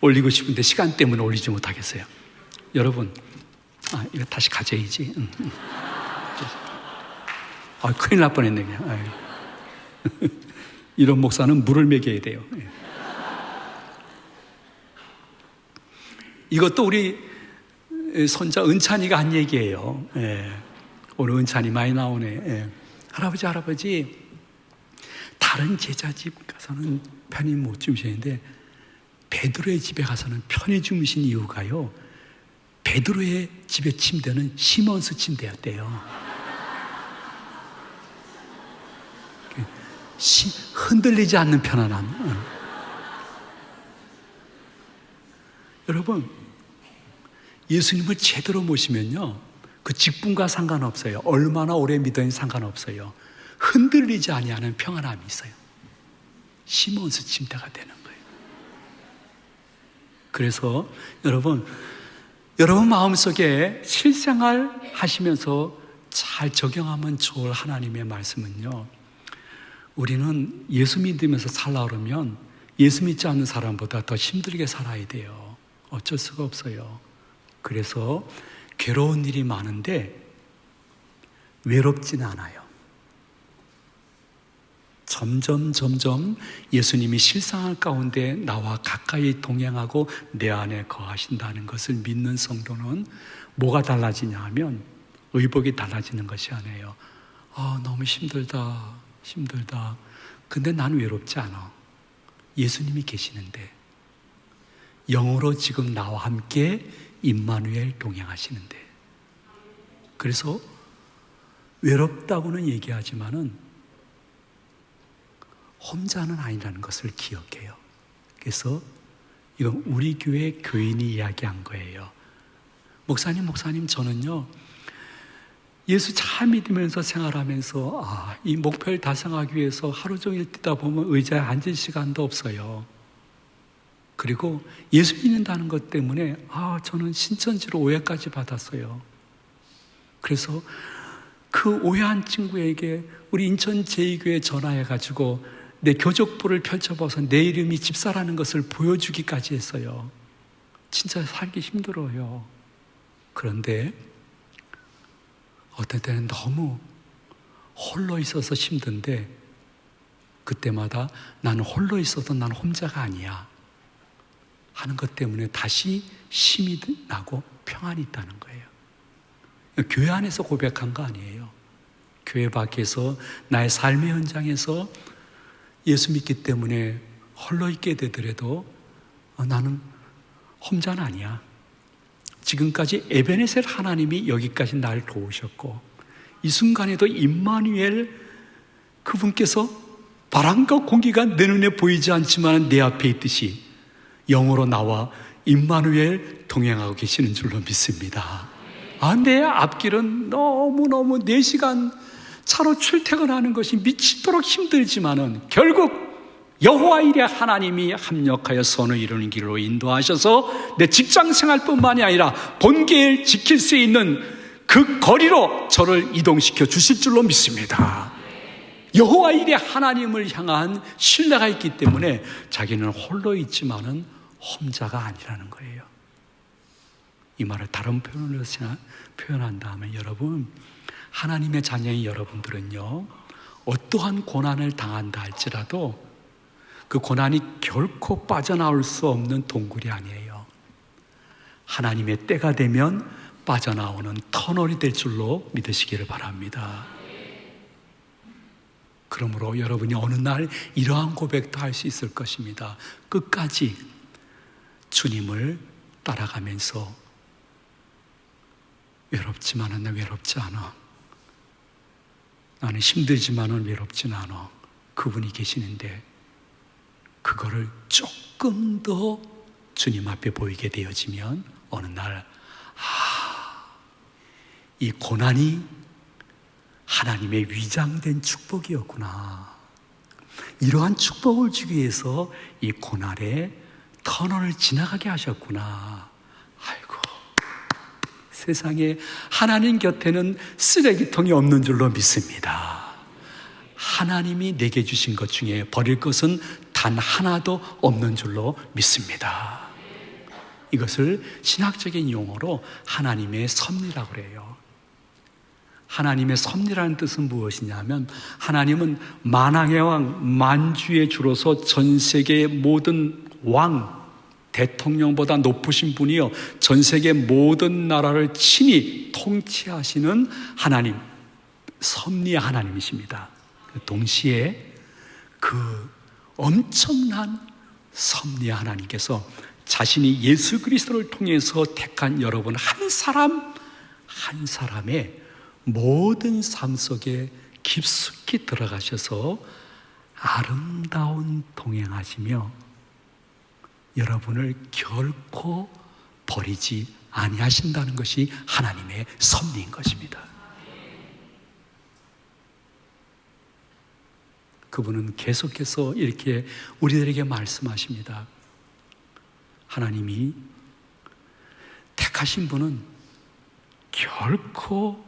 올리고 싶은데 시간 때문에 올리지 못하겠어요. 여러분, 이거 다시 가져야지. 큰일 날 뻔했네, 그냥. 이런 목사는 물을 먹여야 돼요. 예. 이것도 우리 손자 은찬이가 한 얘기예요. 예. 오늘 은찬이 많이 나오네. 예. 할아버지, 다른 제자 집 가서는 편히 못 주무시는데 베드로의 집에 가서는 편히 주무신 이유가요. 베드로의 집의 침대는 시몬스 침대였대요. 흔들리지 않는 편안함. 여러분, 예수님을 제대로 모시면요, 그 직분과 상관없어요. 얼마나 오래 믿어야 상관없어요. 흔들리지 아니하는 평안함이 있어요. 시몬스 침대가 되는 거예요. 그래서 여러분 마음속에 실생활 하시면서 잘 적용하면 좋을 하나님의 말씀은요, 우리는 예수 믿으면서 살라 그러면 예수 믿지 않는 사람보다 더 힘들게 살아야 돼요. 어쩔 수가 없어요. 그래서 괴로운 일이 많은데 외롭지는 않아요. 점점 예수님이 실상할 가운데 나와 가까이 동행하고 내 안에 거하신다는 것을 믿는 성도는 뭐가 달라지냐 하면 의복이 달라지는 것이 아니에요. 너무 힘들다. 근데 난 외롭지 않아. 예수님이 계시는데, 영으로 지금 나와 함께 임마누엘 동행하시는데. 그래서 외롭다고는 얘기하지만은 혼자는 아니라는 것을 기억해요. 그래서 이건 우리 교회 교인이 이야기한 거예요. 목사님, 저는요, 예수 잘 믿으면서 생활하면서 이 목표를 달성하기 위해서 하루 종일 뛰다 보면 의자에 앉을 시간도 없어요. 그리고 예수 믿는다는 것 때문에 저는 신천지로 오해까지 받았어요. 그래서 그 오해한 친구에게 우리 인천 제2교회 전화해가지고 내 교족부를 펼쳐봐서 내 이름이 집사라는 것을 보여주기까지 했어요. 진짜 살기 힘들어요. 그런데 어떤 때는 너무 홀로 있어서 힘든데 그때마다 나는 홀로 있어도 난 혼자가 아니야 하는 것 때문에 다시 힘이 나고 평안이 있다는 거예요. 교회 안에서 고백한 거 아니에요. 교회 밖에서 나의 삶의 현장에서 예수 믿기 때문에 홀로 있게 되더라도 나는 혼자는 아니야. 지금까지 에베네셀 하나님이 여기까지 날 도우셨고 이 순간에도 임마누엘 그분께서 바람과 공기가 내 눈에 보이지 않지만 내 앞에 있듯이 영으로 나와 임마누엘 동행하고 계시는 줄로 믿습니다. 내 앞길은 너무너무 4시간 차로 출퇴근하는 것이 미치도록 힘들지만은 결국 여호와 일에 하나님이 합력하여 선을 이루는 길로 인도하셔서 내 직장 생활뿐만이 아니라 본계를 지킬 수 있는 그 거리로 저를 이동시켜 주실 줄로 믿습니다. 여호와 일에 하나님을 향한 신뢰가 있기 때문에 자기는 홀로 있지만은 혼자가 아니라는 거예요. 이 말을 다른 표현으로 표현한다면 여러분, 하나님의 자녀인 여러분들은요, 어떠한 고난을 당한다 할지라도 그 고난이 결코 빠져나올 수 없는 동굴이 아니에요. 하나님의 때가 되면 빠져나오는 터널이 될 줄로 믿으시기를 바랍니다. 그러므로 여러분이 어느 날 이러한 고백도 할 수 있을 것입니다. 끝까지 주님을 따라가면서 외롭지만은 나 외롭지 않아. 나는 힘들지만은 외롭진 않아. 그분이 계시는데 그거를 조금 더 주님 앞에 보이게 되어지면 어느 날 이 고난이 하나님의 위장된 축복이었구나. 이러한 축복을 주기 위해서 이 고난의 터널을 지나가게 하셨구나. 아이고, 세상에 하나님 곁에는 쓰레기통이 없는 줄로 믿습니다. 하나님이 내게 주신 것 중에 버릴 것은 단 하나도 없는 줄로 믿습니다. 이것을 신학적인 용어로 하나님의 섭리라고 그래요. 하나님의 섭리라는 뜻은 무엇이냐면 하나님은 만왕의 왕, 만주의 주로서 전 세계의 모든 왕, 대통령보다 높으신 분이요 전 세계 모든 나라를 친히 통치하시는 하나님, 섭리의 하나님이십니다. 동시에 그 엄청난 섭리의 하나님께서 자신이 예수 그리스도를 통해서 택한 여러분 한 사람 한 사람의 모든 삶 속에 깊숙이 들어가셔서 아름다운 동행하시며 여러분을 결코 버리지 아니하신다는 것이 하나님의 섭리인 것입니다. 그분은 계속해서 이렇게 우리들에게 말씀하십니다. 하나님이 택하신 분은 결코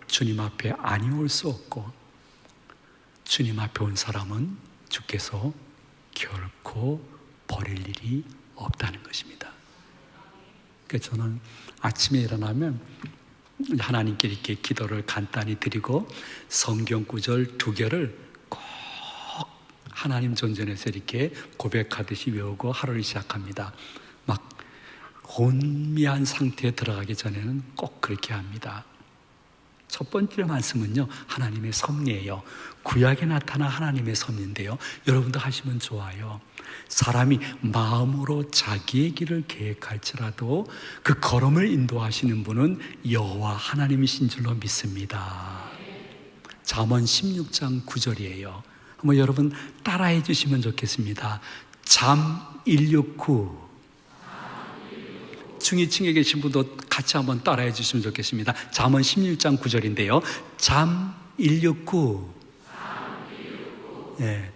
주님 앞에 아니 올 수 없고 주님 앞에 온 사람은 주께서 결코 버릴 일이 없다는 것입니다. 그래서 저는 아침에 일어나면 하나님께 이렇게 기도를 간단히 드리고 성경 구절 2개를 꼭 하나님 존전에서 이렇게 고백하듯이 외우고 하루를 시작합니다. 막 혼미한 상태에 들어가기 전에는 꼭 그렇게 합니다. 첫 번째 말씀은요, 하나님의 섭리예요. 구약에 나타난 하나님의 섭리인데요, 여러분도 하시면 좋아요. 사람이 마음으로 자기의 길을 계획할지라도 그 걸음을 인도하시는 분은 여호와 하나님이신 줄로 믿습니다. 잠언 16장 9절이에요. 한번 여러분 따라해 주시면 좋겠습니다. 잠 169. 중위층에 계신 분도 같이 한번 따라해 주시면 좋겠습니다. 잠언 16장 9절인데요. 잠 169. 예,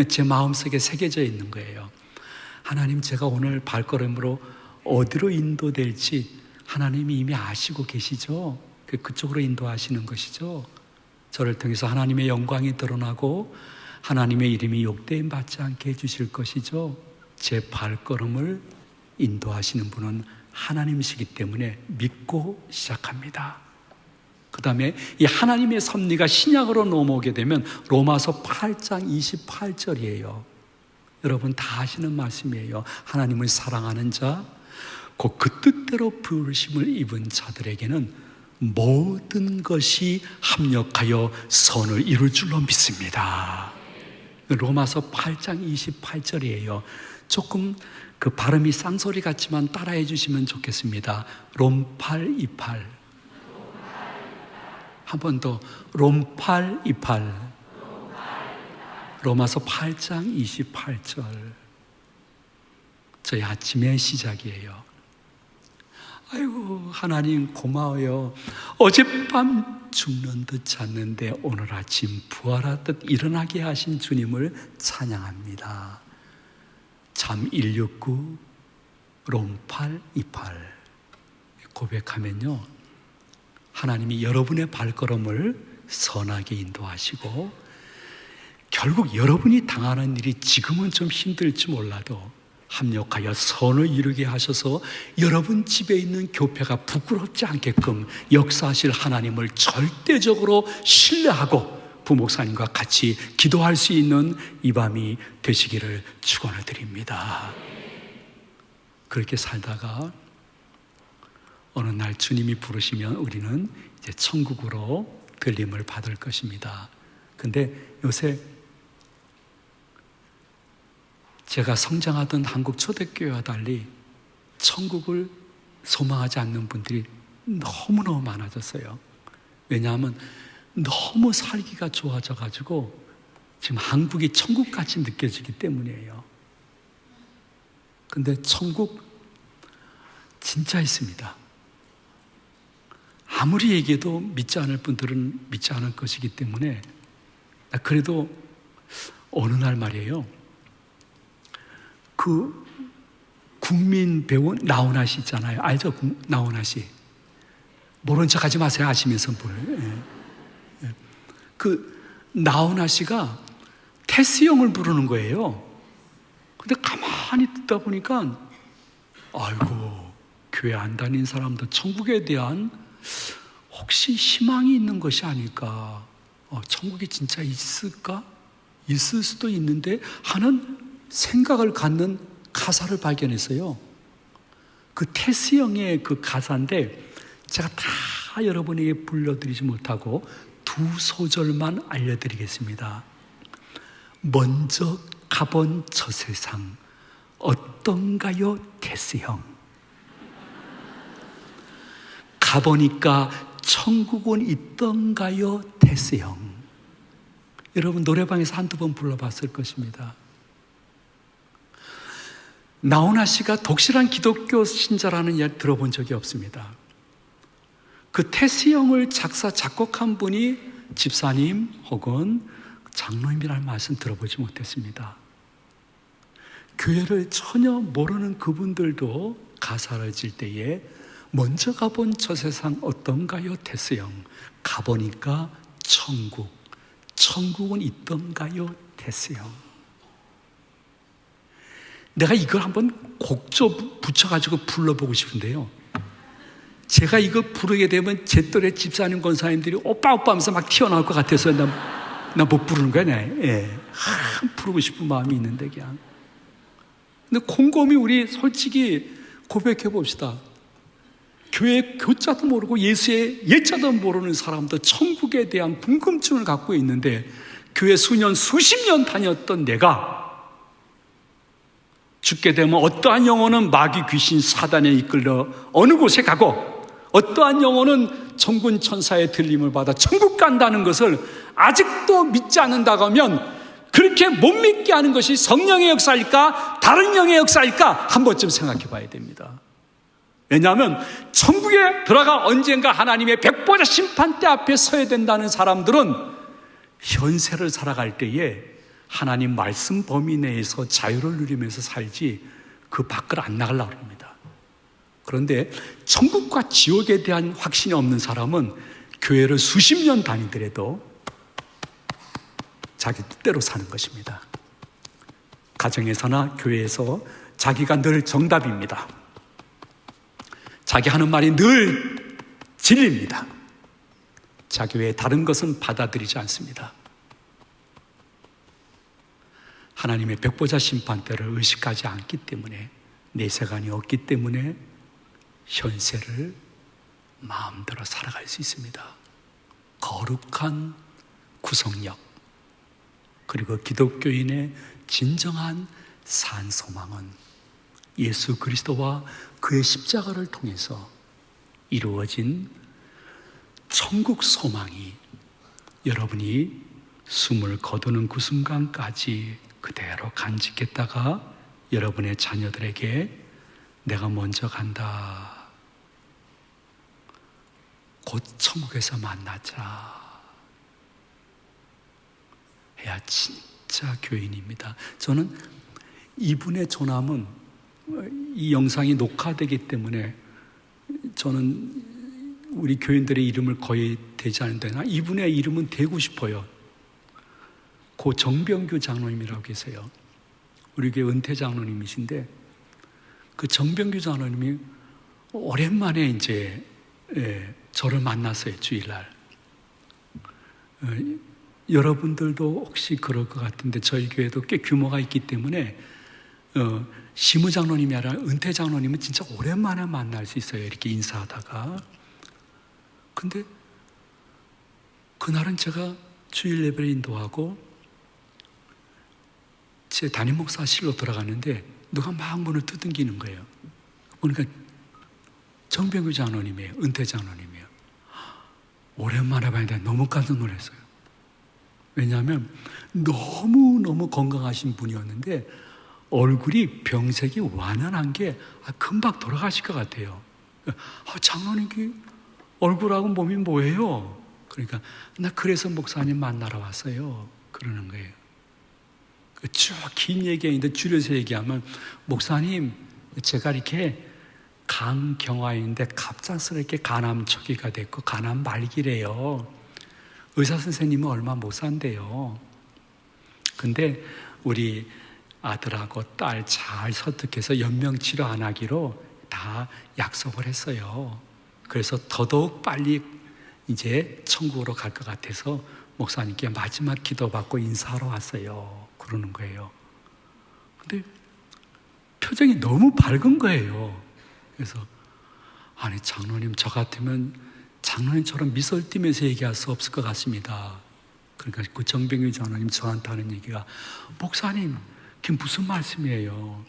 제 마음속에 새겨져 있는 거예요. 하나님, 제가 오늘 발걸음으로 어디로 인도될지 하나님이 이미 아시고 계시죠? 그쪽으로 인도하시는 것이죠. 저를 통해서 하나님의 영광이 드러나고 하나님의 이름이 욕되임 받지 않게 해주실 것이죠. 제 발걸음을 인도하시는 분은 하나님이시기 때문에 믿고 시작합니다. 그 다음에 이 하나님의 섭리가 신약으로 넘어오게 되면 로마서 8장 28절이에요. 여러분 다 아시는 말씀이에요. 하나님을 사랑하는 자, 곧 그 뜻대로 부르심을 입은 자들에게는 모든 것이 합력하여 선을 이룰 줄로 믿습니다. 로마서 8장 28절이에요. 조금 그 발음이 쌍소리 같지만 따라해 주시면 좋겠습니다. 롬팔 이팔. 한 번 더. 롬팔 이팔. 로마서 8장 28절. 저희 아침의 시작이에요. 아이고 하나님 고마워요. 어젯밤 죽는 듯 잤는데 오늘 아침 부활하듯 일어나게 하신 주님을 찬양합니다. 잠 169 롬팔 이팔 고백하면요, 하나님이 여러분의 발걸음을 선하게 인도하시고 결국 여러분이 당하는 일이 지금은 좀 힘들지 몰라도 합력하여 선을 이루게 하셔서 여러분 집에 있는 교회가 부끄럽지 않게끔 역사하실 하나님을 절대적으로 신뢰하고 부목사님과 같이 기도할 수 있는 이 밤이 되시기를 축원을 드립니다. 그렇게 살다가 어느 날 주님이 부르시면 우리는 이제 천국으로 들림을 받을 것입니다. 근데 요새 제가 성장하던 한국 초대교회와 달리 천국을 소망하지 않는 분들이 너무너무 많아졌어요. 왜냐하면 너무 살기가 좋아져가지고 지금 한국이 천국같이 느껴지기 때문이에요. 근데 천국 진짜 있습니다. 아무리 얘기해도 믿지 않을 분들은 믿지 않을 것이기 때문에, 그래도 어느 날 말이에요, 그 국민 배우 나훈아 씨 있잖아요. 알죠? 나훈아 씨. 모른 척 하지 마세요. 아시면서 뭘. 그 나훈아 씨가 테스 형을 부르는 거예요. 근데 가만히 듣다 보니까 아이고, 교회 안 다닌 사람도 천국에 대한 혹시 희망이 있는 것이 아닐까, 천국이 진짜 있을까? 있을 수도 있는데 하는 생각을 갖는 가사를 발견했어요. 그 테스 형의 그 가사인데 제가 다 여러분에게 불러드리지 못하고 두 소절만 알려드리겠습니다. 먼저 가본 저 세상 어떤가요, 테스 형? 가보니까 천국은 있던가요, 테스 형? 여러분 노래방에서 한두 번 불러봤을 것입니다. 나훈아 씨가 독실한 기독교 신자라는 이야기 들어본 적이 없습니다. 그 테스 형을 작사 작곡한 분이 집사님 혹은 장로님이라는 말씀 들어보지 못했습니다. 교회를 전혀 모르는 그분들도 가사를 질 때에 먼저 가본 저 세상 어떤가요, 테스 형? 가보니까 천국은 있던가요, 테스 형? 내가 이걸 한번 곡조 붙여가지고 불러보고 싶은데요, 제가 이거 부르게 되면 제 또래 집사님 권사님들이 오빠 하면서 막 튀어나올 것 같아서 나 못 부르는 거야. 부르고 싶은 마음이 있는데 그냥. 근데 곰곰이 우리 솔직히 고백해 봅시다. 교회 교자도 모르고 예수의 예자도 모르는 사람도 천국에 대한 궁금증을 갖고 있는데, 교회 수십 년 다녔던 내가 죽게 되면 어떠한 영혼은 마귀 귀신 사단에 이끌려 어느 곳에 가고 어떠한 영혼은 천군 천사의 들림을 받아 천국 간다는 것을 아직도 믿지 않는다고 하면, 그렇게 못 믿게 하는 것이 성령의 역사일까 다른 영의 역사일까 한 번쯤 생각해 봐야 됩니다. 왜냐하면 천국에 들어가 언젠가 하나님의 백보자 심판대 앞에 서야 된다는 사람들은 현세를 살아갈 때에 하나님 말씀 범위 내에서 자유를 누리면서 살지 그 밖을 안 나가려고 합니다. 그런데 천국과 지옥에 대한 확신이 없는 사람은 교회를 수십 년 다니더라도 자기 뜻대로 사는 것입니다. 가정에서나 교회에서 자기가 늘 정답입니다. 자기 하는 말이 늘 진리입니다. 자기 외에 다른 것은 받아들이지 않습니다. 하나님의 백보자 심판대를 의식하지 않기 때문에, 내세관이 없기 때문에 현세를 마음대로 살아갈 수 있습니다. 거룩한 구속력, 그리고 기독교인의 진정한 산소망은 예수 그리스도와 그의 십자가를 통해서 이루어진 천국 소망이 여러분이 숨을 거두는 그 순간까지 그대로 간직했다가 여러분의 자녀들에게 내가 먼저 간다, 곧 천국에서 만나자 해야 진짜 교인입니다. 저는 이분의 조남은, 이 영상이 녹화되기 때문에 저는 우리 교인들의 이름을 거의 대지 않는데, 이분의 이름은 대고 싶어요. 고 정병규 장로님이라고 계세요. 우리 교회 은퇴 장로님이신데, 그 정병규 장로님이 오랜만에 이제 저를 만났어요, 주일날. 여러분들도 혹시 그럴 것 같은데 저희 교회도 꽤 규모가 있기 때문에 시무 장로님이 아니라 은퇴 장로님은 진짜 오랜만에 만날 수 있어요, 이렇게 인사하다가. 근데 그날은 제가 주일 예배를 인도하고 제 담임 목사실로 들어갔는데 누가 막 문을 두들기는 거예요. 그러니까 정병규 장로님이에요. 은퇴 장로님이에요. 오랜만에 봤는데 너무 깜짝 놀랐어요. 왜냐하면 너무너무 건강하신 분이었는데 얼굴이 병색이 완연한 게 금방 돌아가실 것 같아요. 장로님 얼굴하고 몸이 뭐예요? 그러니까 나 그래서 목사님 만나러 왔어요, 그러는 거예요. 쭉 긴 얘기인데 줄여서 얘기하면, 목사님 제가 이렇게 간경화인데 갑작스럽게 간암초기가 됐고 간암 말기래요. 의사 선생님은 얼마 못 산대요. 근데 우리 아들하고 딸 잘 설득해서 연명치료 안 하기로 다 약속을 했어요. 그래서 더더욱 빨리 이제 천국으로 갈 것 같아서 목사님께 마지막 기도받고 인사하러 왔어요, 그러는 거예요. 근데 표정이 너무 밝은 거예요. 그래서 아니 장로님, 저 같으면 장로님처럼 미소를 띠면서 얘기할 수 없을 것 같습니다. 그러니까 그 정병규 장로님 저한테 하는 얘기가, 목사님 그게 무슨 말씀이에요?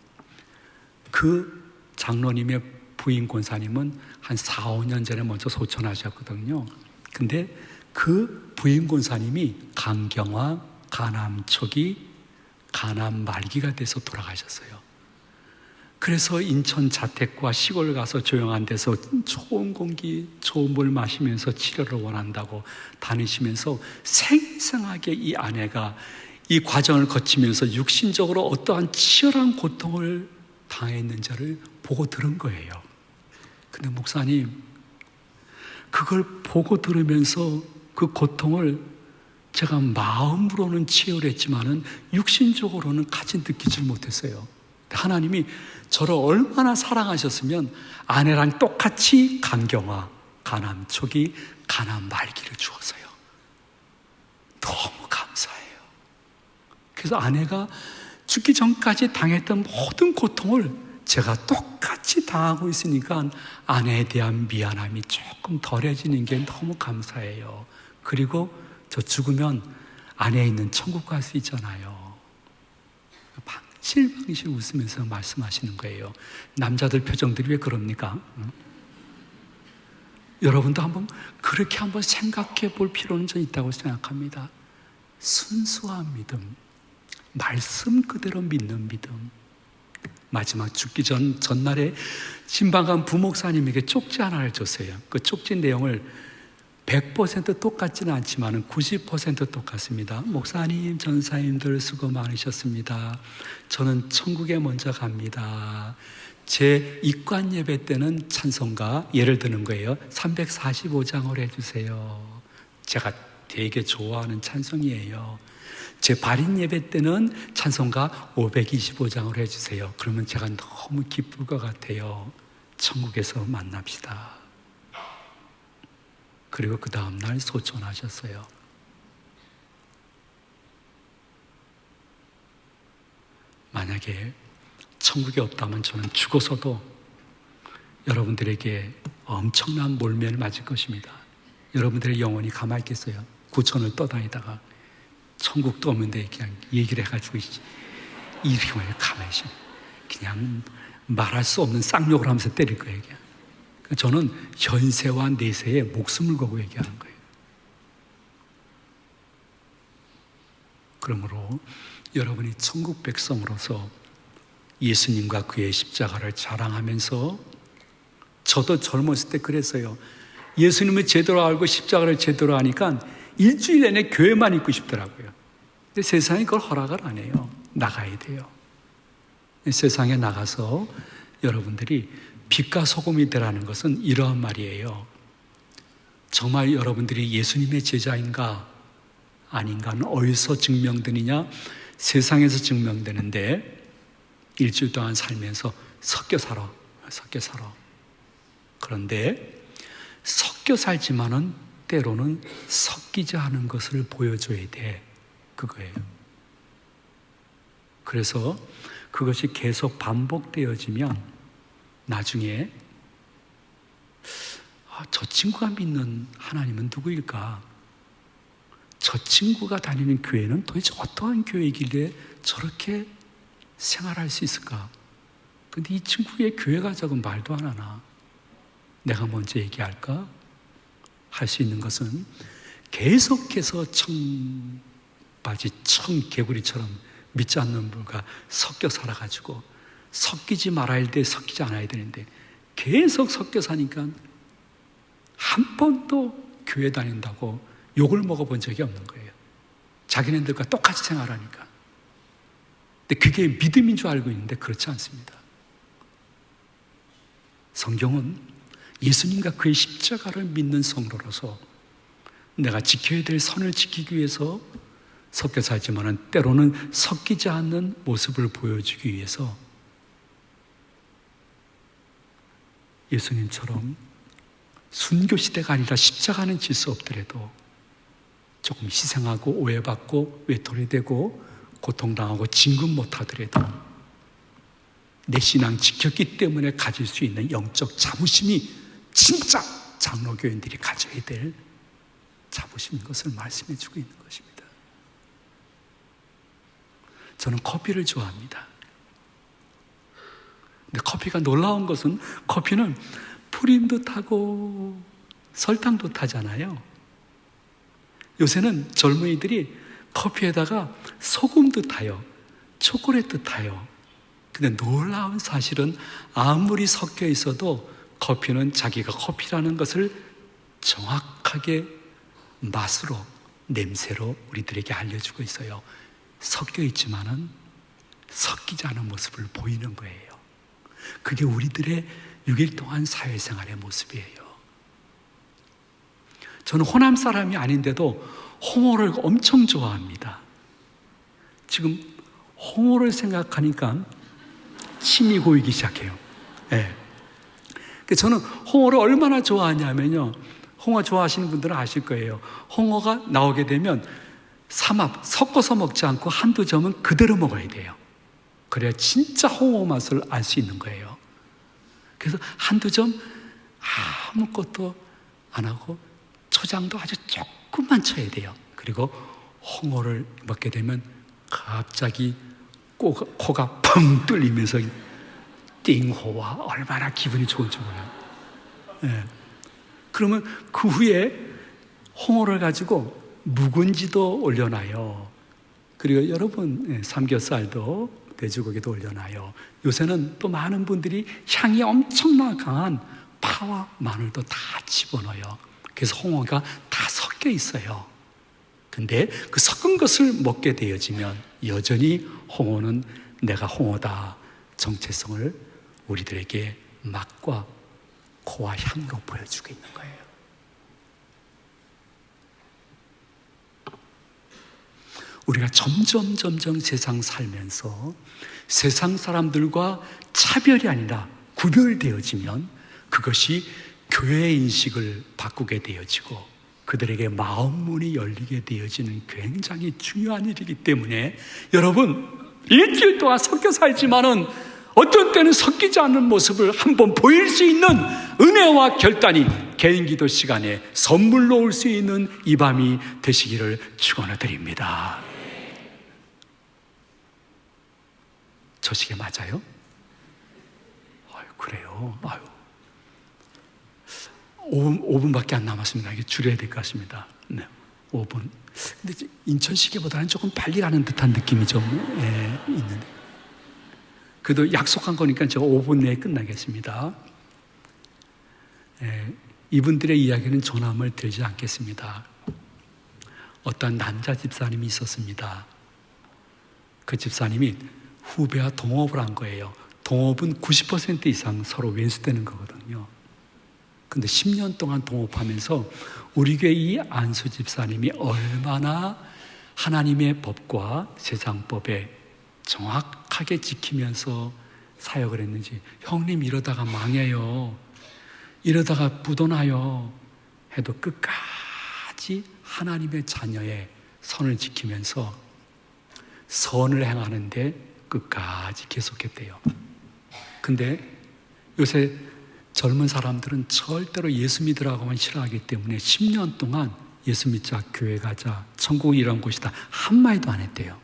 그 장로님의 부인 권사님은 한 4, 5년 전에 먼저 소천하셨거든요. 근데 그 부인 권사님이 간경화, 간암 초기, 간암 말기가 돼서 돌아가셨어요. 그래서 인천 자택과 시골 가서 조용한 데서 좋은 공기, 좋은 물 마시면서 치료를 원한다고 다니시면서 생생하게 이 아내가 이 과정을 거치면서 육신적으로 어떠한 치열한 고통을 당했는지를 보고 들은 거예요. 근데 목사님, 그걸 보고 들으면서 그 고통을 제가 마음으로는 치열했지만은 육신적으로는 같이 느끼지 못했어요. 하나님이 저를 얼마나 사랑하셨으면 아내랑 똑같이 간경화, 간암 초기, 간암 말기를 주었어요. 너무 감사해요. 그래서 아내가 죽기 전까지 당했던 모든 고통을 제가 똑같이 당하고 있으니까 아내에 대한 미안함이 조금 덜해지는 게 너무 감사해요. 그리고 저 죽으면 아내에 있는 천국 갈 수 있잖아요. 방실방실 웃으면서 말씀하시는 거예요. 남자들 표정들이 왜 그럽니까? 여러분도 그렇게 한번 생각해 볼 필요는 좀 있다고 생각합니다. 순수한 믿음, 말씀 그대로 믿는 믿음. 마지막 죽기 전날에 신방관 부목사님에게 쪽지 하나를 줬어요. 그 쪽지 내용을 100% 똑같지는 않지만 90% 똑같습니다. 목사님, 전사님들 수고 많으셨습니다. 저는 천국에 먼저 갑니다. 제 입관 예배 때는 찬송가, 예를 드는 거예요, 345장을 해주세요. 제가 되게 좋아하는 찬송이에요. 제 발인 예배 때는 찬송가 525장으로 해주세요. 그러면 제가 너무 기쁠 것 같아요. 천국에서 만납시다. 그리고 그 다음날 소천하셨어요. 만약에 천국이 없다면 저는 죽어서도 여러분들에게 엄청난 몰매를 맞을 것입니다. 여러분들의 영혼이 가만히 있겠어요? 구천을 떠다니다가 천국도 없는데 그냥 얘기를 해가지고 이름을 가만히 있어요. 그냥 말할 수 없는 쌍욕을 하면서 때릴 거예요. 그냥. 저는 현세와 내세에 목숨을 걸고 얘기하는 거예요. 그러므로 여러분이 천국 백성으로서 예수님과 그의 십자가를 자랑하면서, 저도 젊었을 때 그랬어요. 예수님을 제대로 알고 십자가를 제대로 하니까 일주일 내내 교회만 있고 싶더라고요. 근데 세상이 그걸 허락을 안 해요. 나가야 돼요. 세상에 나가서 여러분들이 빛과 소금이 되라는 것은 이러한 말이에요. 정말 여러분들이 예수님의 제자인가 아닌가는 어디서 증명되느냐? 세상에서 증명되는데, 일주일 동안 살면서 섞여 살아. 그런데 섞여 살지만은 때로는 섞이지 않은 것을 보여줘야 돼. 그거예요. 그래서 그것이 계속 반복되어지면 나중에 저 친구가 믿는 하나님은 누구일까? 저 친구가 다니는 교회는 도대체 어떠한 교회이길래 저렇게 생활할 수 있을까? 근데 이 친구의 교회 가자고는 말도 안 하나? 내가 먼저 얘기할까? 할 수 있는 것은 계속해서 청바지, 청개구리처럼 믿지 않는 분과 섞여 살아가지고, 섞이지 말아야 돼, 섞이지 않아야 되는데 계속 섞여 사니까 한 번도 교회 다닌다고 욕을 먹어본 적이 없는 거예요. 자기네들과 똑같이 생활하니까. 근데 그게 믿음인 줄 알고 있는데 그렇지 않습니다. 성경은 예수님과 그의 십자가를 믿는 성도로서 내가 지켜야 될 선을 지키기 위해서 섞여 살지만 때로는 섞이지 않는 모습을 보여주기 위해서 예수님처럼 순교시대가 아니라 십자가는 질 수 없더라도 조금 희생하고 오해받고 외톨이 되고 고통당하고 진급 못하더라도 내 신앙 지켰기 때문에 가질 수 있는 영적 자부심이 진짜 장로교인들이 가져야 될 자부심인 것을 말씀해 주고 있는 것입니다. 저는 커피를 좋아합니다. 근데 커피가 놀라운 것은 커피는 프림도 타고 설탕도 타잖아요. 요새는 젊은이들이 커피에다가 소금도 타요. 초콜릿도 타요. 근데 놀라운 사실은 아무리 섞여 있어도 커피는 자기가 커피라는 것을 정확하게 맛으로, 냄새로 우리들에게 알려주고 있어요. 섞여 있지만은 섞이지 않은 모습을 보이는 거예요. 그게 우리들의 6일 동안 사회생활의 모습이에요. 저는 호남 사람이 아닌데도 홍어를 엄청 좋아합니다. 지금 홍어를 생각하니까 침이 고이기 시작해요. 네. 저는 홍어를 얼마나 좋아하냐면요, 홍어 좋아하시는 분들은 아실 거예요. 홍어가 나오게 되면 삼합, 섞어서 먹지 않고 한두 점은 그대로 먹어야 돼요. 그래야 진짜 홍어 맛을 알 수 있는 거예요. 그래서 한두 점 아무것도 안 하고 초장도 아주 조금만 쳐야 돼요. 그리고 홍어를 먹게 되면 갑자기 코가 펑 뚫리면서 띵호와 얼마나 기분이 좋은지 몰라요. 네. 그러면 그 후에 홍어를 가지고 묵은지도 올려놔요. 그리고 여러분 삼겹살도 돼지고기도 올려놔요. 요새는 또 많은 분들이 향이 엄청나 강한 파와 마늘도 다 집어넣어요. 그래서 홍어가 다 섞여 있어요. 근데 그 섞은 것을 먹게 되어지면 여전히 홍어는 내가 홍어다 정체성을 우리들에게 맛과 코와 향으로 보여주고 있는 거예요. 우리가 점점 세상 살면서 세상 사람들과 차별이 아니라 구별되어지면 그것이 교회의 인식을 바꾸게 되어지고 그들에게 마음 문이 열리게 되어지는 굉장히 중요한 일이기 때문에 여러분, 일주일 동안 섞여 살지만은 어떤 때는 섞이지 않는 모습을 한번 보일 수 있는 은혜와 결단이 개인 기도 시간에 선물로 올 수 있는 이 밤이 되시기를 축원해드립니다. 저 시계 맞아요? 아유, 그래요? 아유. 5분밖에 안 남았습니다. 이게 줄여야 될 것 같습니다. 네, 5분. 근데 인천 시계보다는 조금 빨리 가는 듯한 느낌이 좀 있는데. 그래도 약속한 거니까 제가 5분 내에 끝나겠습니다. 이분들의 이야기는 전함을 드리지 않겠습니다. 어떤 남자 집사님이 있었습니다. 그 집사님이 후배와 동업을 한 거예요. 동업은 90% 이상 서로 왼수되는 거거든요. 근데 10년 동안 동업하면서 우리 교회 이 안수 집사님이 얼마나 하나님의 법과 세상법에 정확하게 지키면서 사역을 했는지, 형님 이러다가 망해요, 이러다가 묻어나요 해도 끝까지 하나님의 자녀의 선을 지키면서 선을 행하는데 끝까지 계속했대요. 근데 요새 젊은 사람들은 절대로 예수 믿으라고만 싫어하기 때문에 10년 동안 예수 믿자, 교회 가자, 천국이 이런 곳이다 한마디도 안 했대요.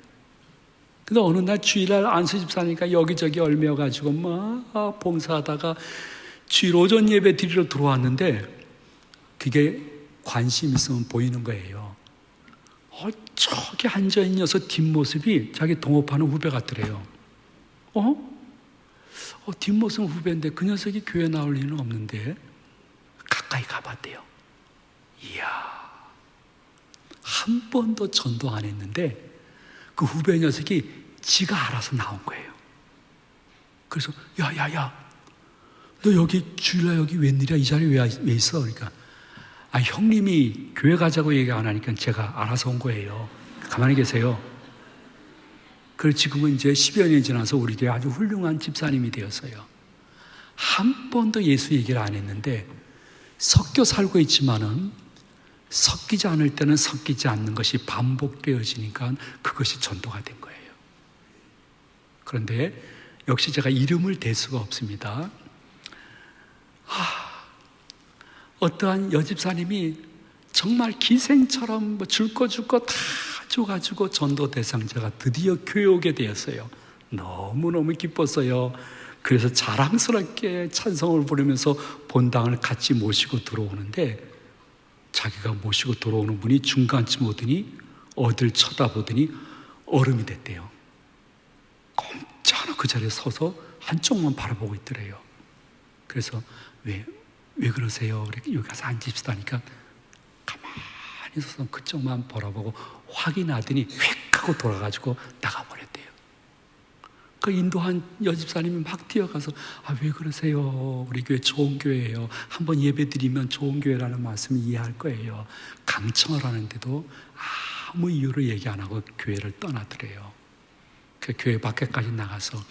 근데 어느 날 주일날 안수 집사니까 여기저기 얽매여가지고 막 봉사하다가 주일 오전 예배 드리러 들어왔는데 그게 관심 있으면 보이는 거예요. 저기 앉아있는 녀석 뒷모습이 자기 동업하는 후배 같더래요. 뒷모습은 후배인데 그 녀석이 교회 나올 리는 없는데 가까이 가봤대요. 이야, 한 번도 전도 안 했는데 그 후배 녀석이 지가 알아서 나온 거예요. 그래서 야, 너 여기 주일날 여기 웬일이야? 이 자리에 왜 있어? 그러니까 형님이 교회 가자고 얘기 안 하니까 제가 알아서 온 거예요. 가만히 계세요. 그리고 지금은 이제 10여 년이 지나서 우리 교회 아주 훌륭한 집사님이 되었어요. 한 번도 예수 얘기를 안 했는데 섞여 살고 있지만은 섞이지 않을 때는 섞이지 않는 것이 반복되어지니까 그것이 전도가 된 거예요. 그런데 역시 제가 이름을 댈 수가 없습니다. 어떠한 여집사님이 정말 기생처럼 줄 거 다 줘가지고 전도 대상자가 드디어 교회 오게 되었어요. 너무너무 기뻤어요. 그래서 자랑스럽게 찬송을 부르면서 본당을 같이 모시고 들어오는데 자기가 모시고 들어오는 분이 중간쯤 오더니 어딜 쳐다보더니 얼음이 됐대요. 꼼짝않아 그 자리에 서서 한쪽만 바라보고 있더래요. 그래서 왜 그러세요? 여기 가서 앉읍시다니까 가만히 서서 그쪽만 바라보고 확인하더니 휙 하고 돌아가지고 나가버렸대요. 그 인도한 여집사님이 막 뛰어가서 왜 그러세요? 우리 교회 좋은 교회예요. 한번 예배 드리면 좋은 교회라는 말씀을 이해할 거예요. 강청을 하는데도 아무 이유를 얘기 안 하고 교회를 떠나더래요. 그 교회 밖에까지 나가서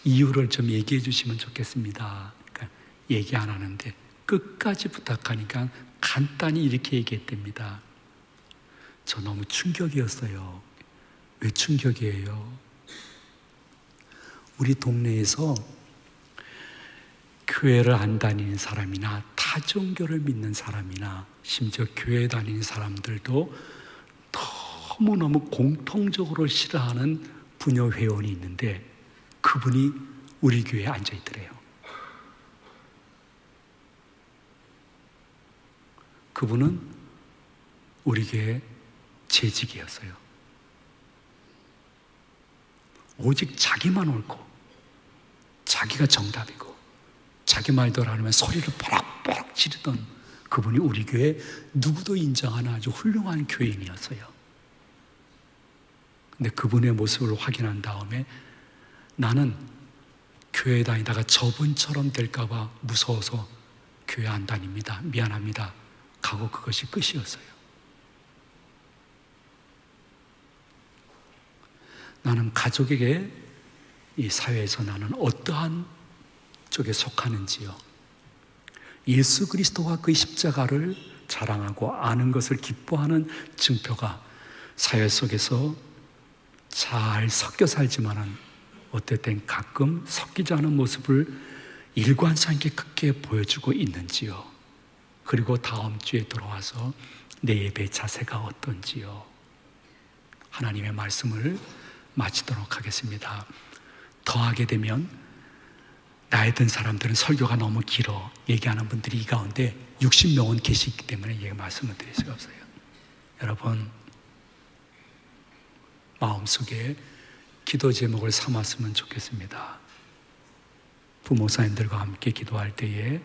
이유를 좀 얘기해 주시면 좋겠습니다. 그러니까 얘기 안 하는데 끝까지 부탁하니까 간단히 이렇게 얘기했답니다. 저 너무 충격이었어요. 왜 충격이에요? 우리 동네에서 교회를 안 다니는 사람이나 타종교를 믿는 사람이나 심지어 교회 다니는 사람들도 너무너무 공통적으로 싫어하는 부녀 회원이 있는데 그분이 우리 교회에 앉아있더래요. 그분은 우리 교회 재직이었어요. 오직 자기만 옳고 자기가 정답이고 자기 말대로 하면 소리를 뽀락뽀락 지르던 그분이 우리 교회 누구도 인정하는 아주 훌륭한 교인이었어요. 근데 그분의 모습을 확인한 다음에 나는 교회 다니다가 저분처럼 될까 봐 무서워서 교회 안 다닙니다. 미안합니다. 가고 그것이 끝이었어요. 나는 가족에게 이 사회에서 나는 어떠한 쪽에 속하는지요. 예수 그리스도와 그의 십자가를 자랑하고 아는 것을 기뻐하는 증표가 사회 속에서 잘 섞여 살지만은 어떨 땐 가끔 섞이지 않은 모습을 일관성 있게 크게 보여주고 있는지요. 그리고 다음 주에 돌아와서 내 예배 자세가 어떤지요. 하나님의 말씀을 마치도록 하겠습니다. 더 하게 되면 나이 든 사람들은 설교가 너무 길어 얘기하는 분들이 이 가운데 60명은 계시기 때문에 얘기 말씀을 드릴 수가 없어요. 여러분 마음속에 기도 제목을 삼았으면 좋겠습니다. 부모사님들과 함께 기도할 때에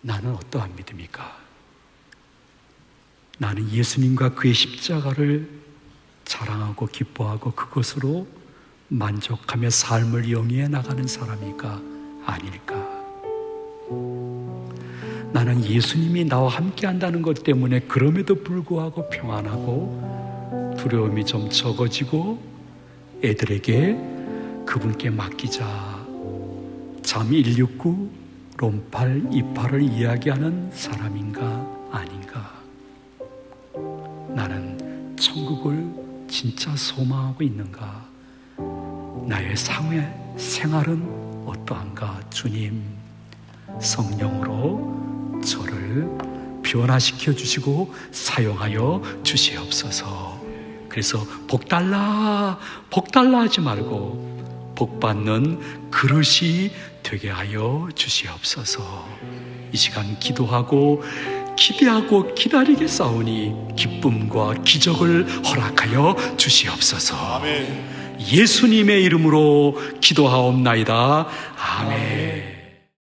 나는 어떠한 믿음입니까? 나는 예수님과 그의 십자가를 자랑하고 기뻐하고 그것으로 만족하며 삶을 영위해 나가는 사람일까? 아닐까? 나는 예수님이 나와 함께 한다는 것 때문에 그럼에도 불구하고 평안하고 두려움이 좀 적어지고 애들에게 그분께 맡기자. 잠 169, 롬팔 28을 이야기하는 사람인가 아닌가? 나는 천국을 진짜 소망하고 있는가? 나의 상회 생활은 어떠한가? 주님, 성령으로 저를 변화시켜 주시고 사용하여 주시옵소서. 그래서 복 달라 하지 말고 복 받는 그릇이 되게 하여 주시옵소서. 이 시간 기도하고 기대하고 기다리겠사오니 기쁨과 기적을 허락하여 주시옵소서. 아멘. 예수님의 이름으로 기도하옵나이다. 아멘.